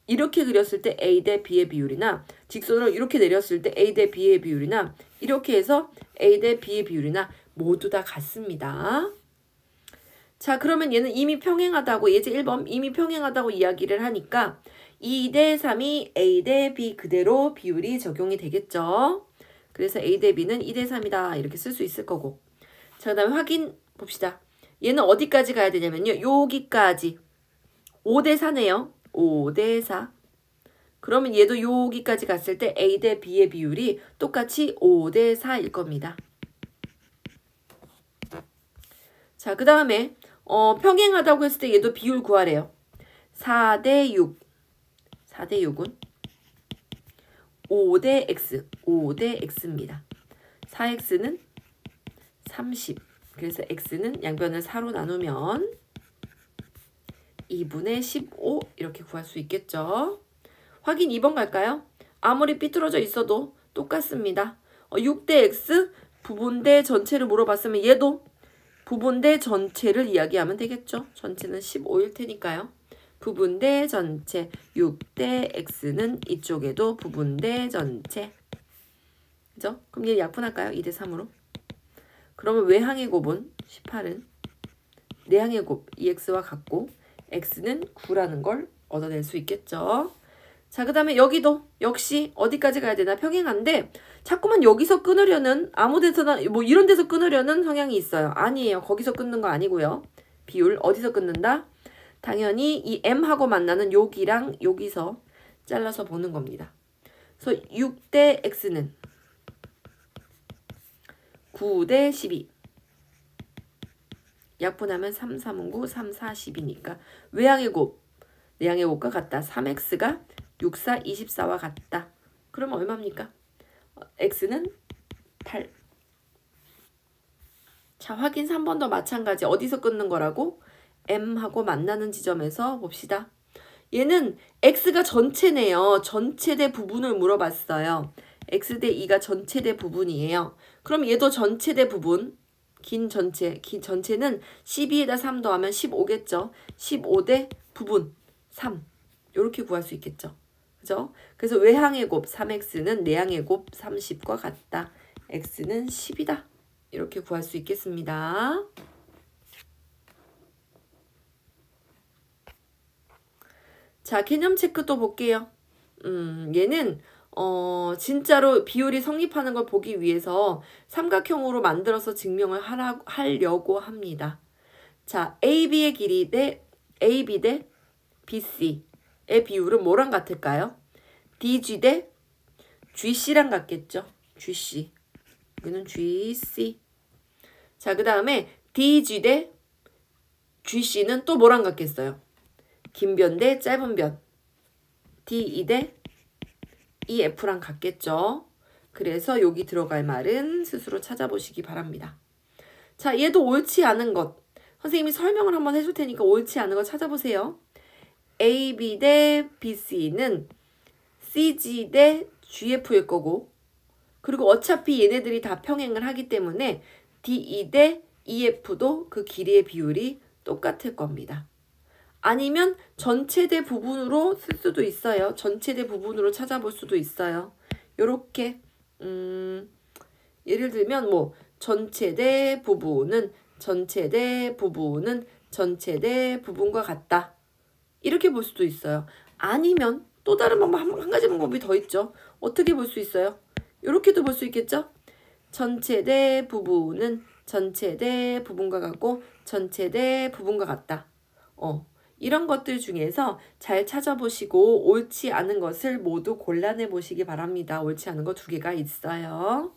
이렇게 그렸을 때 A 대 B의 비율이나 직선으로 이렇게 내렸을 때 A 대 B의 비율이나 이렇게 해서 A 대 B의 비율이나 모두 다 같습니다. 자, 그러면 얘는 이미 평행하다고 예제 1번 이미 평행하다고 이야기를 하니까 2 대 3이 A 대 B 그대로 비율이 적용이 되겠죠. 그래서 A 대 B는 2 대 3이다 이렇게 쓸 수 있을 거고. 자, 그 다음에 확인 봅시다. 얘는 어디까지 가야 되냐면요. 여기까지 5 대 4네요. 5 대 4. 그러면 얘도 여기까지 갔을 때 A 대 B의 비율이 똑같이 5 대 4일 겁니다. 자, 그 다음에 평행하다고 했을 때 얘도 비율 구하래요. 4 대 6. 4 대 6은 5 대 X. 5 대 X입니다. 4X는 30. 그래서 X는 양변을 4로 나누면 2분의 15 이렇게 구할 수 있겠죠. 확인 2번 갈까요? 아무리 삐뚤어져 있어도 똑같습니다. 6 대 X 부분대 전체를 물어봤으면 얘도 부분대 전체를 이야기하면 되겠죠. 전체는 15일 테니까요. 부분대 전체 6 대 X는 이쪽에도 부분대 전체. 그죠? 그럼 얘 약분할까요? 2 대 3으로. 그러면 외항의 곱은 18은 내항의 곱 2X와 같고 X는 9라는 걸 얻어낼 수 있겠죠. 자, 그 다음에 여기도 역시 어디까지 가야 되나 평행한데 자꾸만 여기서 끊으려는 아무 데서나 뭐 이런 데서 끊으려는 성향이 있어요. 아니에요. 거기서 끊는 거 아니고요. 비율 어디서 끊는다? 당연히 이 M하고 만나는 여기랑 여기서 잘라서 보는 겁니다. 그래서 6 대 X는 9 대 12. 약분하면 3, 3은 9, 3, 4, 12니까 외항의 곱, 내항의 곱과 같다. 3X가 6, 4, 24와 같다. 그러면 얼마입니까? X는 8. 자, 확인 3번도 마찬가지. 어디서 끊는 거라고? M하고 만나는 지점에서 봅시다. 얘는 X가 전체네요. 전체대 부분을 물어봤어요. X 대 2가 전체대 부분이에요. 그럼 얘도 전체대 부분, 긴 전체는 12에다 3 더하면 15겠죠. 15대 부분 3 이렇게 구할 수 있겠죠. 그죠? 그래서 외항의 곱 3x는 내항의 곱 30과 같다. x는 10이다. 이렇게 구할 수 있겠습니다. 자, 개념 체크 또 볼게요. 얘는 진짜로 비율이 성립하는 걸 보기 위해서 삼각형으로 만들어서 증명을 하려고 합니다. 자, AB의 길이 대 AB 대 BC의 비율은 뭐랑 같을까요? DG 대 GC랑 같겠죠. GC. 여기는 GC. 자, 그 다음에 DG 대 GC는 또 뭐랑 같겠어요? 긴 변 대 짧은 변. DE 대 EF랑 같겠죠. 그래서 여기 들어갈 말은 스스로 찾아보시기 바랍니다. 자, 얘도 옳지 않은 것. 선생님이 설명을 한번 해줄 테니까 옳지 않은 거 찾아보세요. AB 대 BC는 CG 대 GF일 거고, 그리고 어차피 얘네들이 다 평행을 하기 때문에 DE 대 EF도 그 길이의 비율이 똑같을 겁니다. 아니면 전체대 부분으로 쓸 수도 있어요. 전체대 부분으로 찾아볼 수도 있어요. 요렇게 예를 들면 뭐 전체대 부분은 전체대 부분과 같다. 이렇게 볼 수도 있어요. 아니면 또 다른 방법 한 가지 방법이 더 있죠. 어떻게 볼 수 있어요? 이렇게도 볼 수 있겠죠? 전체대 부분은 전체대 부분과 같고 전체대 부분과 같다. 이런 것들 중에서 잘 찾아보시고 옳지 않은 것을 모두 골라내 보시기 바랍니다. 옳지 않은 거 2개가 있어요.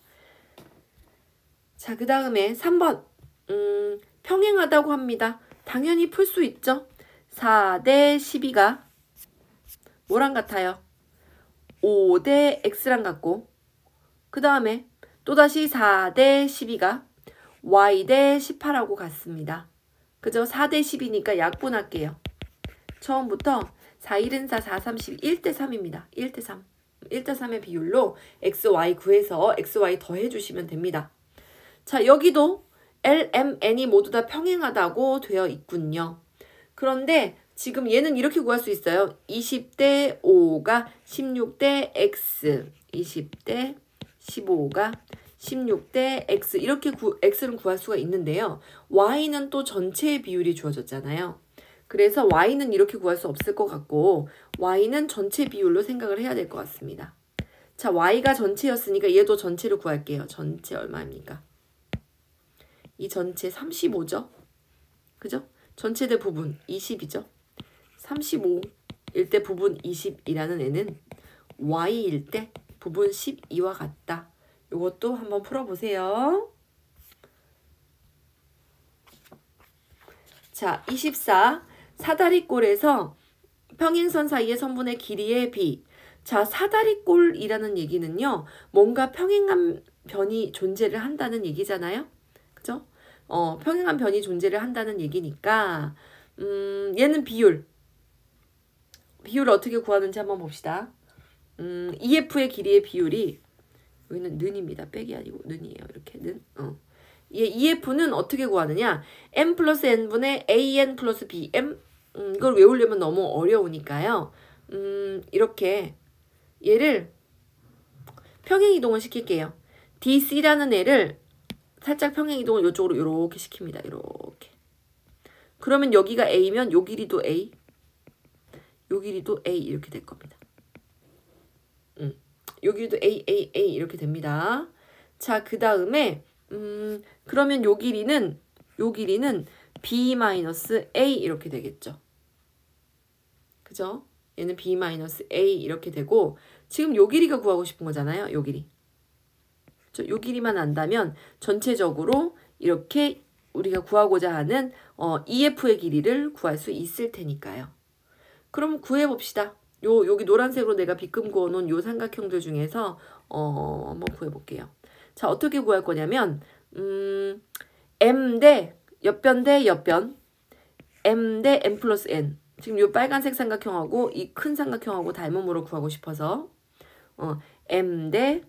자, 그 다음에 3번. 평행하다고 합니다. 당연히 풀 수 있죠. 4 대 12가 뭐랑 같아요? 5 대 X랑 같고, 그 다음에 또다시 4 대 12가 Y 대 18하고 같습니다. 그죠? 4 대 10이니까 약분할게요. 처음부터 4, 1은 4, 4, 3, 10, 1대 3입니다. 1대 3. 1대 3의 비율로 XY 구해서 XY 더해주시면 됩니다. 자, 여기도 L, M, N이 모두 다 평행하다고 되어 있군요. 그런데 지금 얘는 이렇게 구할 수 있어요. 20대 5가 16대 X, 20대 15가 16대 X 이렇게 X를 구할 수가 있는데요. Y는 또 전체의 비율이 주어졌잖아요. 그래서 Y는 이렇게 구할 수 없을 것 같고 Y는 전체 비율로 생각을 해야 될 것 같습니다. 자, Y가 전체였으니까 얘도 전체를 구할게요. 전체 얼마입니까? 이 전체 35죠? 그죠? 전체대 부분 20이죠? 35일 때 부분 20이라는 애는 Y일 때 부분 12와 같다. 이것도 한번 풀어보세요. 자, 24. 사다리꼴에서 평행선 사이의 선분의 길이의 비. 자, 사다리꼴이라는 얘기는요. 뭔가 평행한 변이 존재를 한다는 얘기잖아요. 그죠? 평행한 변이 존재를 한다는 얘기니까 얘는 비율. 비율을 어떻게 구하는지 한번 봅시다. EF의 길이의 비율이 여기는 는입니다. 백이 아니고 는이에요. 이렇게 는. 얘 EF는 어떻게 구하느냐? M 플러스 N분의 AN 플러스 BM. 이걸 외우려면 너무 어려우니까요. 이렇게 얘를 평행 이동을 시킬게요. DC라는 애를 살짝 평행 이동을 이쪽으로 이렇게 시킵니다. 이렇게. 그러면 여기가 A면 요 길이도 A, 요 길이도 A 이렇게 될 겁니다. 요 길이도 A, A, A 이렇게 됩니다. 자, 그 다음에 그러면 요 길이는 B-A 이렇게 되겠죠. 그죠? 얘는 B-A 이렇게 되고 지금 요 길이가 구하고 싶은 거잖아요. 요 길이. 요 길이만 안다면 전체적으로 이렇게 우리가 구하고자 하는 EF의 길이를 구할 수 있을 테니까요. 그럼 구해봅시다. 여기 노란색으로 내가 빗금 그어놓은 요 삼각형들 중에서 한번 구해볼게요. 자, 어떻게 구할 거냐면 M 대 옆변 대 옆변 m 대 m 플러스 n. 지금 이 빨간색 삼각형하고 이 큰 삼각형하고 닮음으로 구하고 싶어서 m 대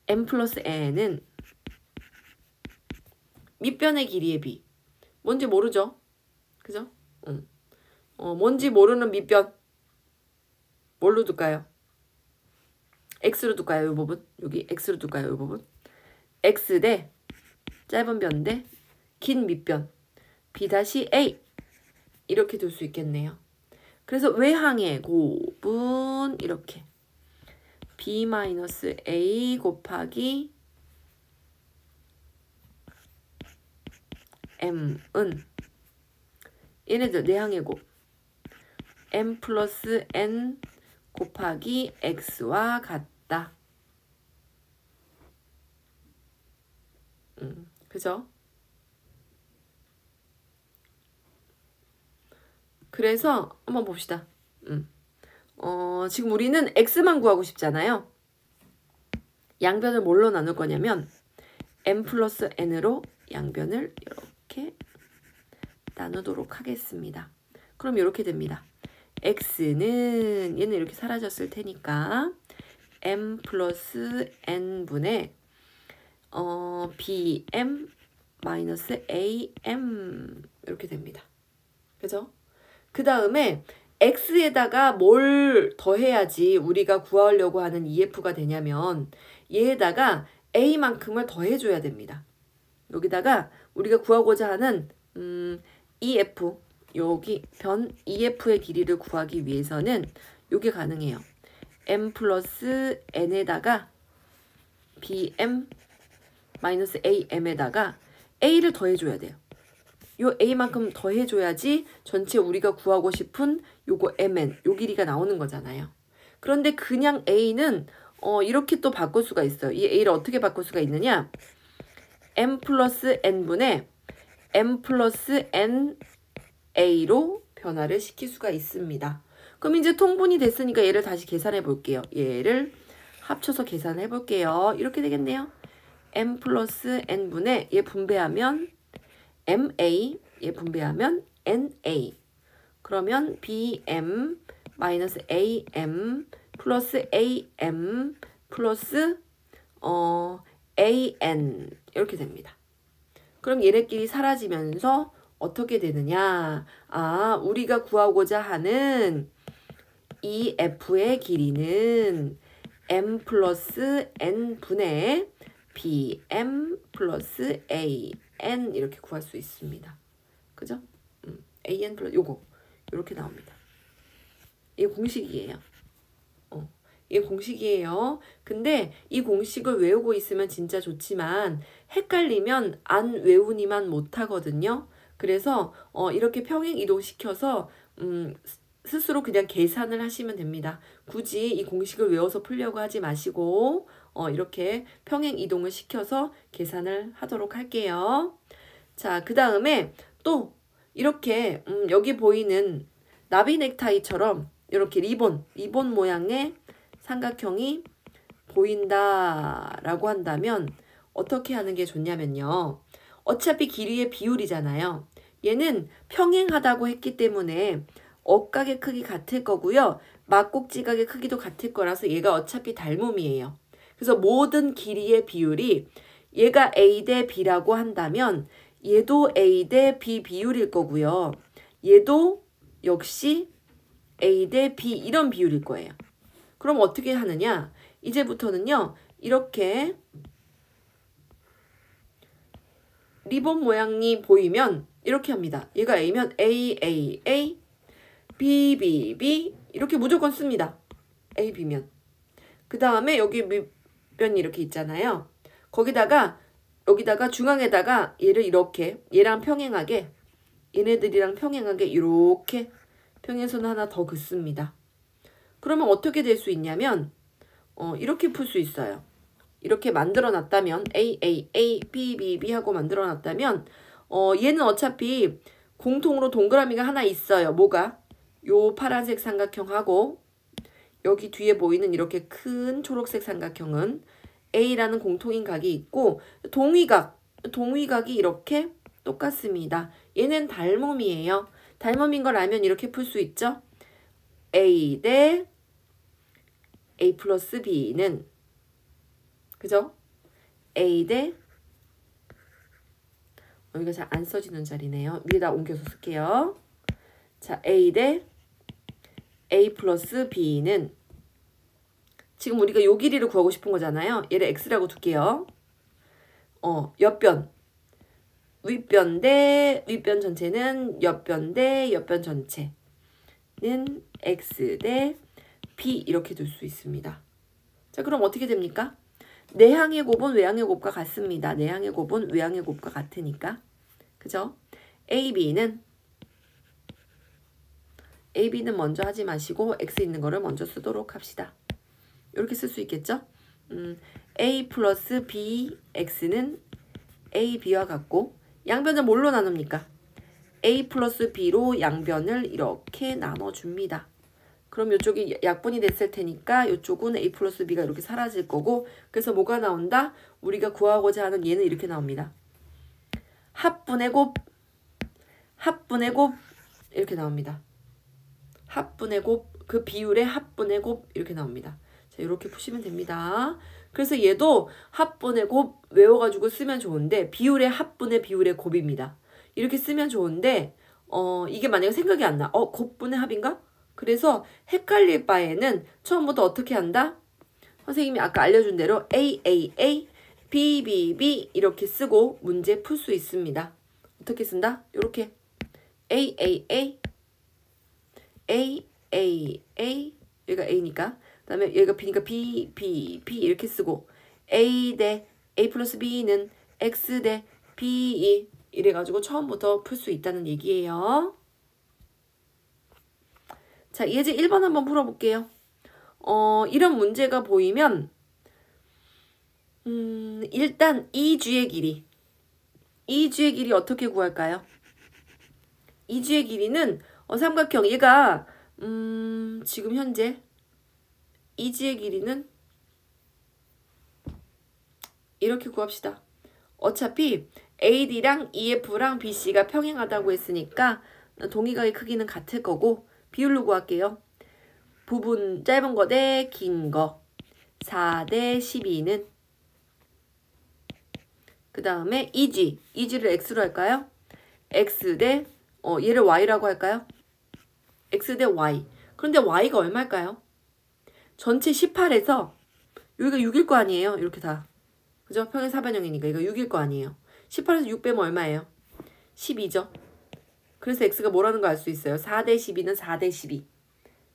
m 플러스 n은 밑변의 길이의 b. 뭔지 모르죠? 그죠? 뭔지 모르는 밑변. 뭘로 둘까요? x로 둘까요? 이 부분? 여기 x로 둘까요? 이 부분? x 대 짧은 변 대 긴 밑변 b-a 이렇게 둘 수 있겠네요. 그래서 외항의 곱은 이렇게 b-a 곱하기 m은 얘네들 내항의 곱 m 플러스 n 곱하기 x와 같다. 그죠? 그래서 한번 봅시다. 지금 우리는 x만 구하고 싶잖아요. 양변을 뭘로 나눌 거냐면 m 플러스 n으로 양변을 이렇게 나누도록 하겠습니다. 그럼 이렇게 됩니다. x는 얘는 이렇게 사라졌을 테니까 m 플러스 n분의 bm 마이너스 am 이렇게 됩니다. 그죠? 그 다음에 x에다가 뭘 더해야지 우리가 구하려고 하는 EF가 되냐면 얘에다가 a만큼을 더해줘야 됩니다. 여기다가 우리가 구하고자 하는 EF 여기 변 EF의 길이를 구하기 위해서는 이게 가능해요. m 플러스 n에다가 bm 마이너스 am에다가 a를 더해줘야 돼요. 요 a만큼 더해줘야지 전체 우리가 구하고 싶은 요거 mn 요 길이가 나오는 거잖아요. 그런데 그냥 a는 이렇게 또 바꿀 수가 있어요. 이 a를 어떻게 바꿀 수가 있느냐? m 플러스 n분의 m 플러스 n a로 변화를 시킬 수가 있습니다. 그럼 이제 통분이 됐으니까 얘를 다시 계산해 볼게요. 얘를 합쳐서 계산해 볼게요. 이렇게 되겠네요. m 플러스 n분의 얘 분배하면 ma 얘 분배하면 na 그러면 bm 마이너스 am 플러스 am 플러스 an 이렇게 됩니다. 그럼 얘네끼리 사라지면서 어떻게 되느냐? 우리가 구하고자 하는 이 f의 길이는 m 플러스 n분의 bm 플러스 an 이렇게 구할 수 있습니다. 그죠? an 플러스 요거 이렇게 나옵니다. 이게 공식이에요. 이게 공식이에요. 근데 이 공식을 외우고 있으면 진짜 좋지만 헷갈리면 안 외우니만 못하거든요. 그래서 이렇게 평행 이동시켜서 스스로 그냥 계산을 하시면 됩니다. 굳이 이 공식을 외워서 풀려고 하지 마시고 이렇게 평행 이동을 시켜서 계산을 하도록 할게요. 자, 그 다음에 또 이렇게 여기 보이는 나비 넥타이처럼 이렇게 리본 모양의 삼각형이 보인다라고 한다면 어떻게 하는 게 좋냐면요. 어차피 길이의 비율이잖아요. 얘는 평행하다고 했기 때문에 억각의 크기 같을 거고요. 막곡지각의 크기도 같을 거라서 얘가 어차피 닮음이에요. 그래서 모든 길이의 비율이 얘가 A 대 B라고 한다면 얘도 A 대 B 비율일 거고요. 얘도 역시 A 대 B 이런 비율일 거예요. 그럼 어떻게 하느냐? 이제부터는요. 이렇게 리본 모양이 보이면 이렇게 합니다. 얘가 A면 A, A, A, B, B, B 이렇게 무조건 씁니다. A, B면. 그 다음에 여기 밑변이 이렇게 있잖아요. 여기다가 중앙에다가 얘를 이렇게 얘랑 평행하게 얘네들이랑 평행하게 이렇게 평행선 하나 더 긋습니다. 그러면 어떻게 될 수 있냐면 이렇게 풀 수 있어요. 이렇게 만들어 놨다면 A, A, A, B, B, B 하고 만들어 놨다면 얘는 어차피 공통으로 동그라미가 하나 있어요. 뭐가? 요 파란색 삼각형하고 여기 뒤에 보이는 이렇게 큰 초록색 삼각형은 A라는 공통인 각이 있고 동위각이 이렇게 똑같습니다. 얘는 닮음이에요. 닮음인 걸 알면 이렇게 풀 수 있죠. A 대 A 플러스 B는 그죠? A 대 여기가 잘 안 써지는 자리네요. 위에다 옮겨서 쓸게요. 자, A 대 A 플러스 B는 지금 우리가 요 길이를 구하고 싶은 거잖아요. 얘를 X라고 둘게요. 옆변. 윗변 대 윗변 전체는 옆변 대 옆변 전체는 X 대 B 이렇게 둘 수 있습니다. 자, 그럼 어떻게 됩니까? 내항의 곱은 외항의 곱과 같습니다. 내항의 곱은 외항의 곱과 같으니까. 그죠? AB는 먼저 하지 마시고 X 있는 거를 먼저 쓰도록 합시다. 이렇게 쓸 수 있겠죠? A 플러스 B, X는 A, B와 같고 양변을 뭘로 나눕니까? A 플러스 B로 양변을 이렇게 나눠줍니다. 그럼 이쪽이 약분이 됐을 테니까 이쪽은 A 플러스 B가 이렇게 사라질 거고 그래서 뭐가 나온다? 우리가 구하고자 하는 얘는 이렇게 나옵니다. 합분의 곱 이렇게 나옵니다. 합분의 곱, 그 비율의 합분의 곱 이렇게 나옵니다. 자, 이렇게 푸시면 됩니다. 그래서 얘도 합분의 곱 외워가지고 쓰면 좋은데 비율의 합분의 비율의 곱입니다. 이렇게 쓰면 좋은데 이게 만약에 생각이 안 나. 곱분의 합인가? 그래서 헷갈릴 바에는 처음부터 어떻게 한다? 선생님이 아까 알려준 대로 A, A, A, B, B, B 이렇게 쓰고 문제 풀 수 있습니다. 어떻게 쓴다? 이렇게 A, A, A, A, A, A 여기가 A니까 그 다음에 여기가 B니까 B, B, B 이렇게 쓰고 A 대 A 플러스 B는 X 대 B 이래가지고 처음부터 풀 수 있다는 얘기예요. 자, 예제 1번 한번 풀어볼게요. 이런 문제가 보이면 일단 이주의 길이 어떻게 구할까요? 이주의 길이는 삼각형 얘가 지금 현재 이지의 길이는 이렇게 구합시다. 어차피 AD랑 EF랑 BC가 평행하다고 했으니까 동의각의 크기는 같을 거고 비율로 구할게요. 부분 짧은 거 대 긴 거 4 대 12는 그 다음에 EG를 X로 할까요? X 대 얘를 Y라고 할까요? X 대 Y. 그런데 Y가 얼마일까요? 전체 18에서 여기가 6일 거 아니에요? 이렇게 다. 그죠? 평행 사변형이니까 이거 6일 거 아니에요? 18에서 6 빼면 얼마예요? 12죠? 그래서 X가 뭐라는 거 알 수 있어요. 4 대 12는 4 대 12.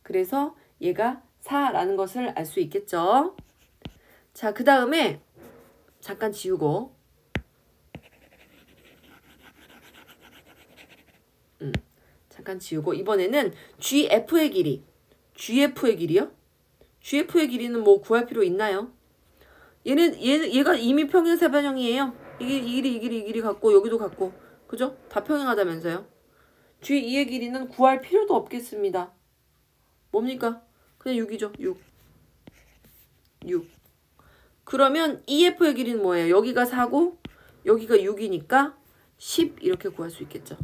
그래서 얘가 4라는 것을 알 수 있겠죠? 자, 그 다음에 잠깐 지우고 잠깐 지우고 이번에는 GF의 길이요? GF의 길이는 뭐 구할 필요 있나요? 얘가 이미 평행사변형이에요. 이 길이 같고 여기도 같고 그죠? 다 평행하다면서요. G2의 길이는 구할 필요도 없겠습니다. 뭡니까? 그냥 6이죠. 6. 그러면 EF의 길이는 뭐예요? 여기가 4고 여기가 6이니까 10 이렇게 구할 수 있겠죠.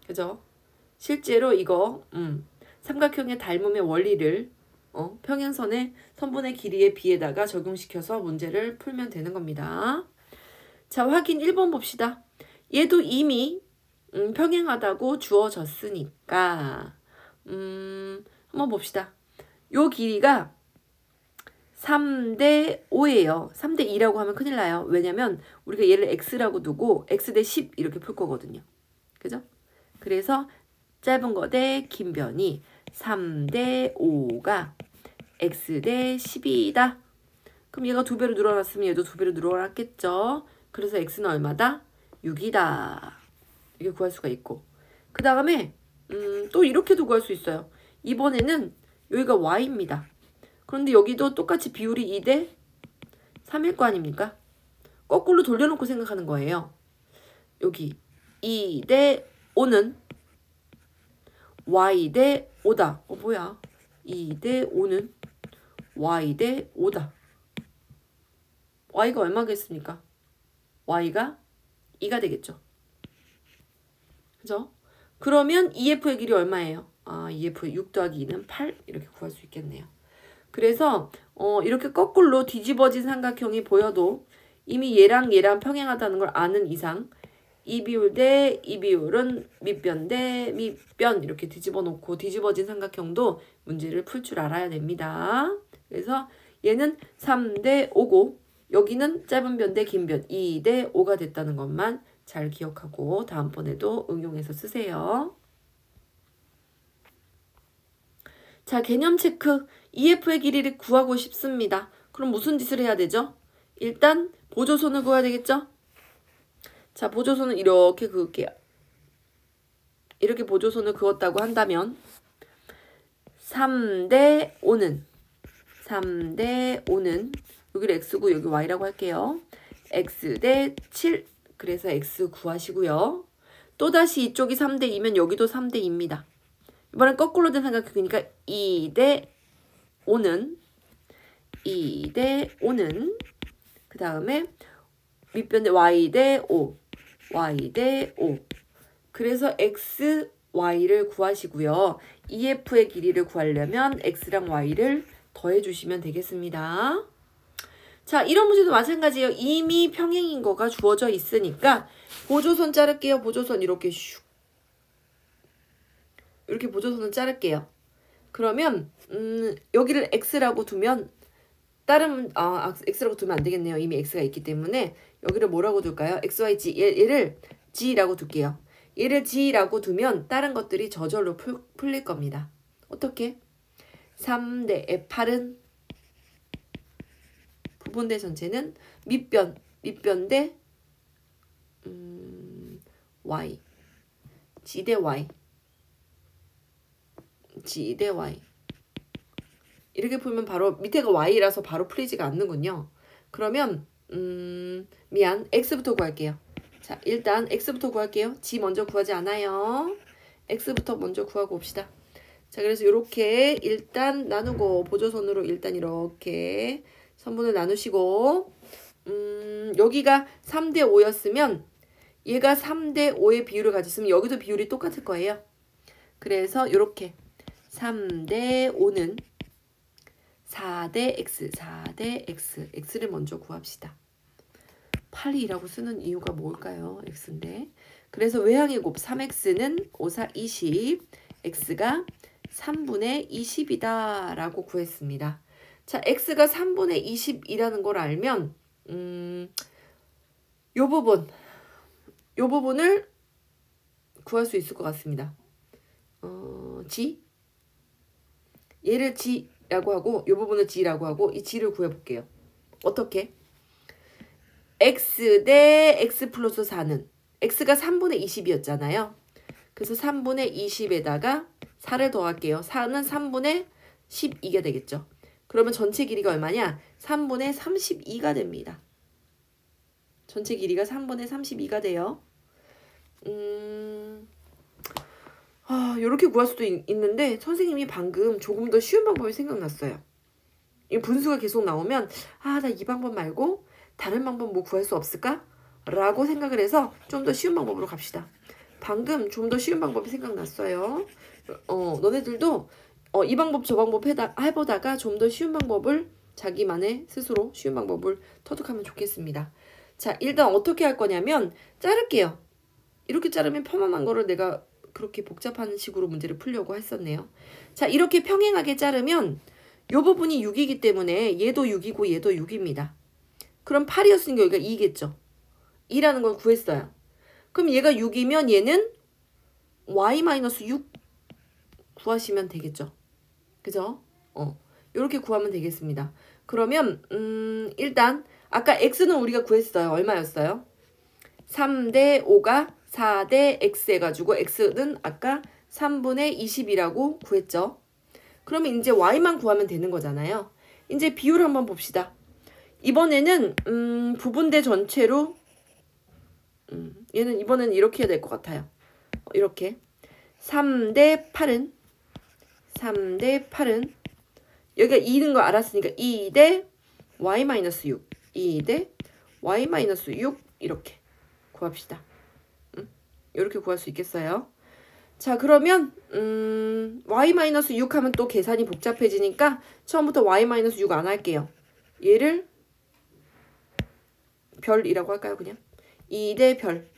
그죠? 실제로 이거 삼각형의 닮음의 원리를 평행선의 선분의 길이의 비에다가 적용시켜서 문제를 풀면 되는 겁니다. 자, 확인 1번 봅시다. 얘도 이미 평행하다고 주어졌으니까 한번 봅시다. 요 길이가 3대 5예요. 3대 2라고 하면 큰일 나요. 왜냐면 우리가 얘를 X라고 두고 X 대 10 이렇게 풀 거거든요. 그죠? 그래서 짧은 거 대 긴 변이 3대 5가 X 대 12이다. 그럼 얘가 2배로 늘어났으면 얘도 2배로 늘어났겠죠. 그래서 X는 얼마다? 6이다. 이렇게 구할 수가 있고 그 다음에 또 이렇게도 구할 수 있어요. 이번에는 여기가 Y입니다. 그런데 여기도 똑같이 비율이 2대 3일 거 아닙니까? 거꾸로 돌려놓고 생각하는 거예요. 여기 2대 5는 Y 대 5다. 뭐야? 2대 5는 Y 대 5다. Y가 얼마겠습니까? Y가 2가 되겠죠. 그죠? 그러면 EF의 길이 얼마예요? EF의 6 더하기 2는 8 이렇게 구할 수 있겠네요. 그래서 이렇게 거꾸로 뒤집어진 삼각형이 보여도 이미 얘랑 평행하다는 걸 아는 이상 이 비율 대 이 비율은 밑변 대 밑변 이렇게 뒤집어 놓고 뒤집어진 삼각형도 문제를 풀 줄 알아야 됩니다. 그래서 얘는 3 대 5고 여기는 짧은 변 대 긴 변 2 대 5가 됐다는 것만 잘 기억하고 다음번에도 응용해서 쓰세요. 자, 개념 체크. EF의 길이를 구하고 싶습니다. 그럼 무슨 짓을 해야 되죠? 일단 보조선을 그어야 되겠죠? 자, 보조선을 이렇게 그을게요. 이렇게 보조선을 그었다고 한다면 3 대 5는 3 대 5는 여기를 x고 여기 y라고 할게요. x 대 7. 그래서 x 구하시고요. 또다시 이쪽이 3 대 2면 여기도 3 대 2입니다. 이번엔 거꾸로 된 삼각형이니까 2 대 5는 2 대 5는 그 다음에 밑변 대 y 대 5 y 대 5 그래서 x, y를 구하시고요. EF의 길이를 구하려면 x랑 y를 더해주시면 되겠습니다. 자, 이런 문제도 마찬가지예요. 이미 평행인 거가 주어져 있으니까 보조선 자를게요. 보조선 이렇게 슉 이렇게 보조선을 자를게요. 그러면 여기를 x라고 두면 다른 x라고 두면 안 되겠네요. 이미 x가 있기 때문에 여기를 뭐라고 둘까요? x, y, g 얘를 g라고 둘게요. 얘를 g라고 두면 다른 것들이 저절로 풀릴 겁니다. 어떻게? 3 대 8은 부분대 전체는 밑변 대 y g 대 y g 대 y 이렇게 풀면 바로 밑에가 y라서 바로 풀리지가 않는군요. 그러면 미안 x부터 구할게요. 자, 일단 x부터 구할게요. g 먼저 구하지 않아요. x부터 먼저 구하고 옵시다. 자, 그래서 이렇게 일단 나누고 보조선으로 일단 이렇게 선분을 나누시고 여기가 3 대 5였으면 얘가 3 대 5의 비율을 가졌으면 여기도 비율이 똑같을 거예요. 그래서 이렇게 3 대 5는 4 대 x, 4 대 x, x를 먼저 구합시다. 8이 2라고 쓰는 이유가 뭘까요? x인데. 그래서 외항의 곱 3x는 5, 4, 20, x가 3분의 20이다 라고 구했습니다. 자, x가 3분의 20이라는 걸 알면 요 부분을 구할 수 있을 것 같습니다. g 얘를 g라고 하고 요 부분을 g라고 하고 이 g를 구해볼게요. 어떻게? x 대 x 플러스 4는 x가 3분의 20이었잖아요. 그래서 3분의 20에다가 4를 더할게요. 4는 3분의 12가 되겠죠. 그러면 전체 길이가 얼마냐? 3분의 32가 됩니다. 전체 길이가 3분의 32가 돼요. 이렇게 구할 수도 있는데 선생님이 방금 조금 더 쉬운 방법이 생각났어요. 이 분수가 계속 나오면 나 이 방법 말고 다른 방법 뭐 구할 수 없을까? 라고 생각을 해서 좀 더 쉬운 방법으로 갑시다. 방금 좀 더 쉬운 방법이 생각났어요. 너네들도 이 방법 저 방법 해보다가 좀 더 쉬운 방법을 자기만의 스스로 쉬운 방법을 터득하면 좋겠습니다. 자, 일단 어떻게 할 거냐면 자를게요. 이렇게 자르면 편안한 거를 내가 그렇게 복잡한 식으로 문제를 풀려고 했었네요. 자, 이렇게 평행하게 자르면 이 부분이 6이기 때문에 얘도 6이고 얘도 6입니다. 그럼 8이었으니까 여기가 2겠죠. 2라는 걸 구했어요. 그럼 얘가 6이면 얘는 y-6 구하시면 되겠죠. 그죠? 이렇게 구하면 되겠습니다. 그러면 일단 아까 x는 우리가 구했어요. 얼마였어요? 3 대 5가 4 대 x 해가지고 x는 아까 3분의 20이라고 구했죠. 그러면 이제 y만 구하면 되는 거잖아요. 이제 비율 한번 봅시다. 이번에는 부분대 전체로 얘는 이번에는 이렇게 해야 될 것 같아요. 이렇게 3 대 8은 여기가 2는 거 알았으니까 2 대 y-6 2 대 y-6 이렇게 구합시다. 이렇게 구할 수 있겠어요. 자, 그러면 y-6 하면 또 계산이 복잡해지니까 처음부터 y-6 안 할게요. 얘를 별이라고 할까요? 그냥 2대 별.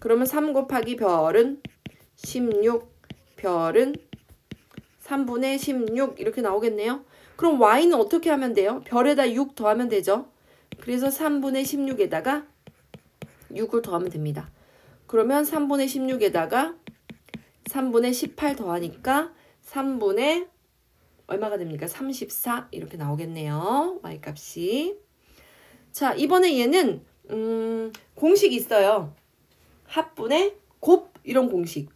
그러면 3 곱하기 별은 16, 별은 3분의 16 이렇게 나오겠네요. 그럼 y는 어떻게 하면 돼요? 별에다 6 더하면 되죠. 그래서 3분의 16에다가 6을 더하면 됩니다. 그러면 3분의 16에다가 3분의 18 더하니까 3분의 얼마가 됩니까? 34 이렇게 나오겠네요. y값이. 자, 이번에 얘는 공식이 있어요. 합분의 곱 이런 공식.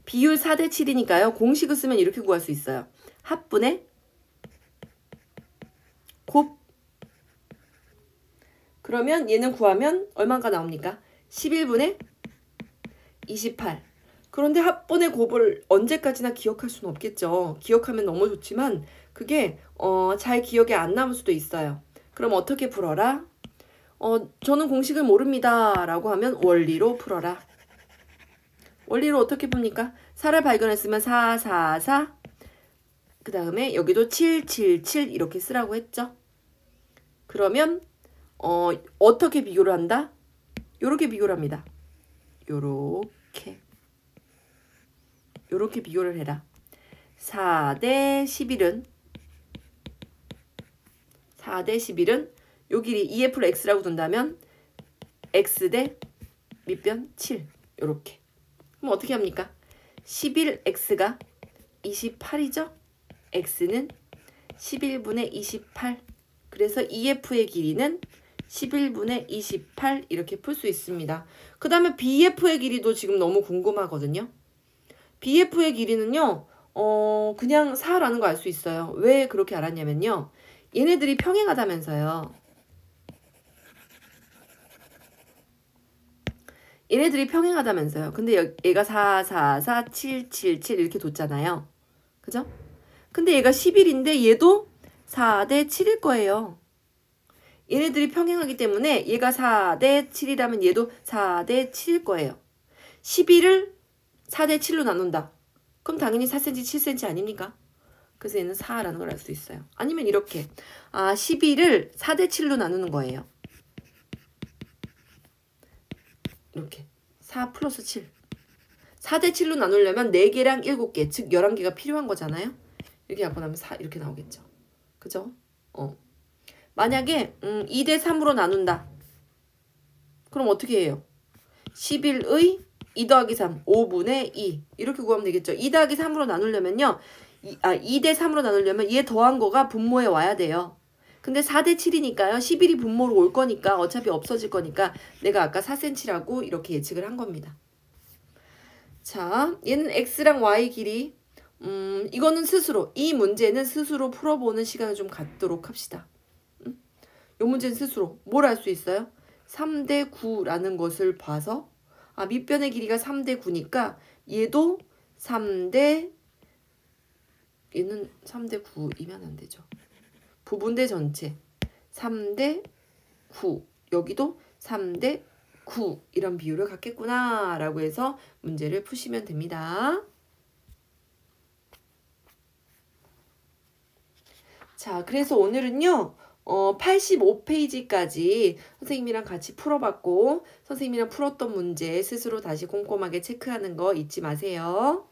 비율 4대 7이니까요. 공식을 쓰면 이렇게 구할 수 있어요. 합분의 곱. 그러면 얘는 구하면 얼마가 나옵니까? 11분의 28. 그런데 합분의 곱을 언제까지나 기억할 수는 없겠죠. 기억하면 너무 좋지만 그게 잘 기억에 안 남을 수도 있어요. 그럼 어떻게 풀어라? 저는 공식을 모릅니다 라고 하면 원리로 풀어라. 원리로 어떻게 풉니까? 4를 발견했으면 4, 4, 4. 그 다음에 여기도 7, 7, 7 이렇게 쓰라고 했죠. 그러면 어떻게 비교를 한다? 요렇게 비교를 합니다. 요렇게 비교를 해라. 4대 11은 4대 11은 요 길이 2f를 x라고 둔다면 x 대 밑변 7 요렇게. 그럼 어떻게 합니까? 11x가 28이죠? x는 11분의 28. 그래서 2f의 길이는 11분의 28 이렇게 풀 수 있습니다. 그 다음에 bf의 길이도 지금 너무 궁금하거든요. bf의 길이는요. 그냥 4라는 거 알 수 있어요. 왜 그렇게 알았냐면요. 얘네들이 평행하다면서요. 얘네들이 평행하다면서요. 근데 얘가 4, 4, 4, 7, 7, 7 이렇게 뒀잖아요. 그죠? 근데 얘가 11인데 얘도 4대 7일 거예요. 얘네들이 평행하기 때문에 얘가 4대 7이라면 얘도 4대 7일 거예요. 11을 4대 7로 나눈다. 그럼 당연히 4cm, 7cm 아닙니까? 그래서 얘는 4라는 걸 알 수 있어요. 아니면 이렇게 11을 4대 7로 나누는 거예요. 이렇게 4 플러스 7. 4대 7로 나누려면 4개랑 7개, 즉 11개가 필요한 거잖아요. 이렇게 갖고 나면 4 이렇게 나오겠죠. 그죠? 만약에 2대 3으로 나눈다. 그럼 어떻게 해요? 11의 2 더하기 3, 5분의 2 이렇게 구하면 되겠죠. 2 더하기 3으로 나누려면요. 2대 3으로 나누려면 얘 더한 거가 분모에 와야 돼요. 근데 4대 7이니까요. 11이 분모로 올 거니까 어차피 없어질 거니까 내가 아까 4cm라고 이렇게 예측을 한 겁니다. 자, 얘는 x랑 y 길이 이거는 스스로 이 문제는 스스로 풀어보는 시간을 좀 갖도록 합시다. 이 문제는 스스로 뭘 알 수 있어요? 3대 9라는 것을 봐서 밑변의 길이가 3대 9니까 얘도 3대 얘는 3대 9이면 안 되죠. 부분대 전체 3대 9 여기도 3대 9 이런 비율을 갖겠구나 라고 해서 문제를 푸시면 됩니다. 자, 그래서 오늘은요 85페이지까지 선생님이랑 같이 풀어봤고 선생님이랑 풀었던 문제 스스로 다시 꼼꼼하게 체크하는 거 잊지 마세요.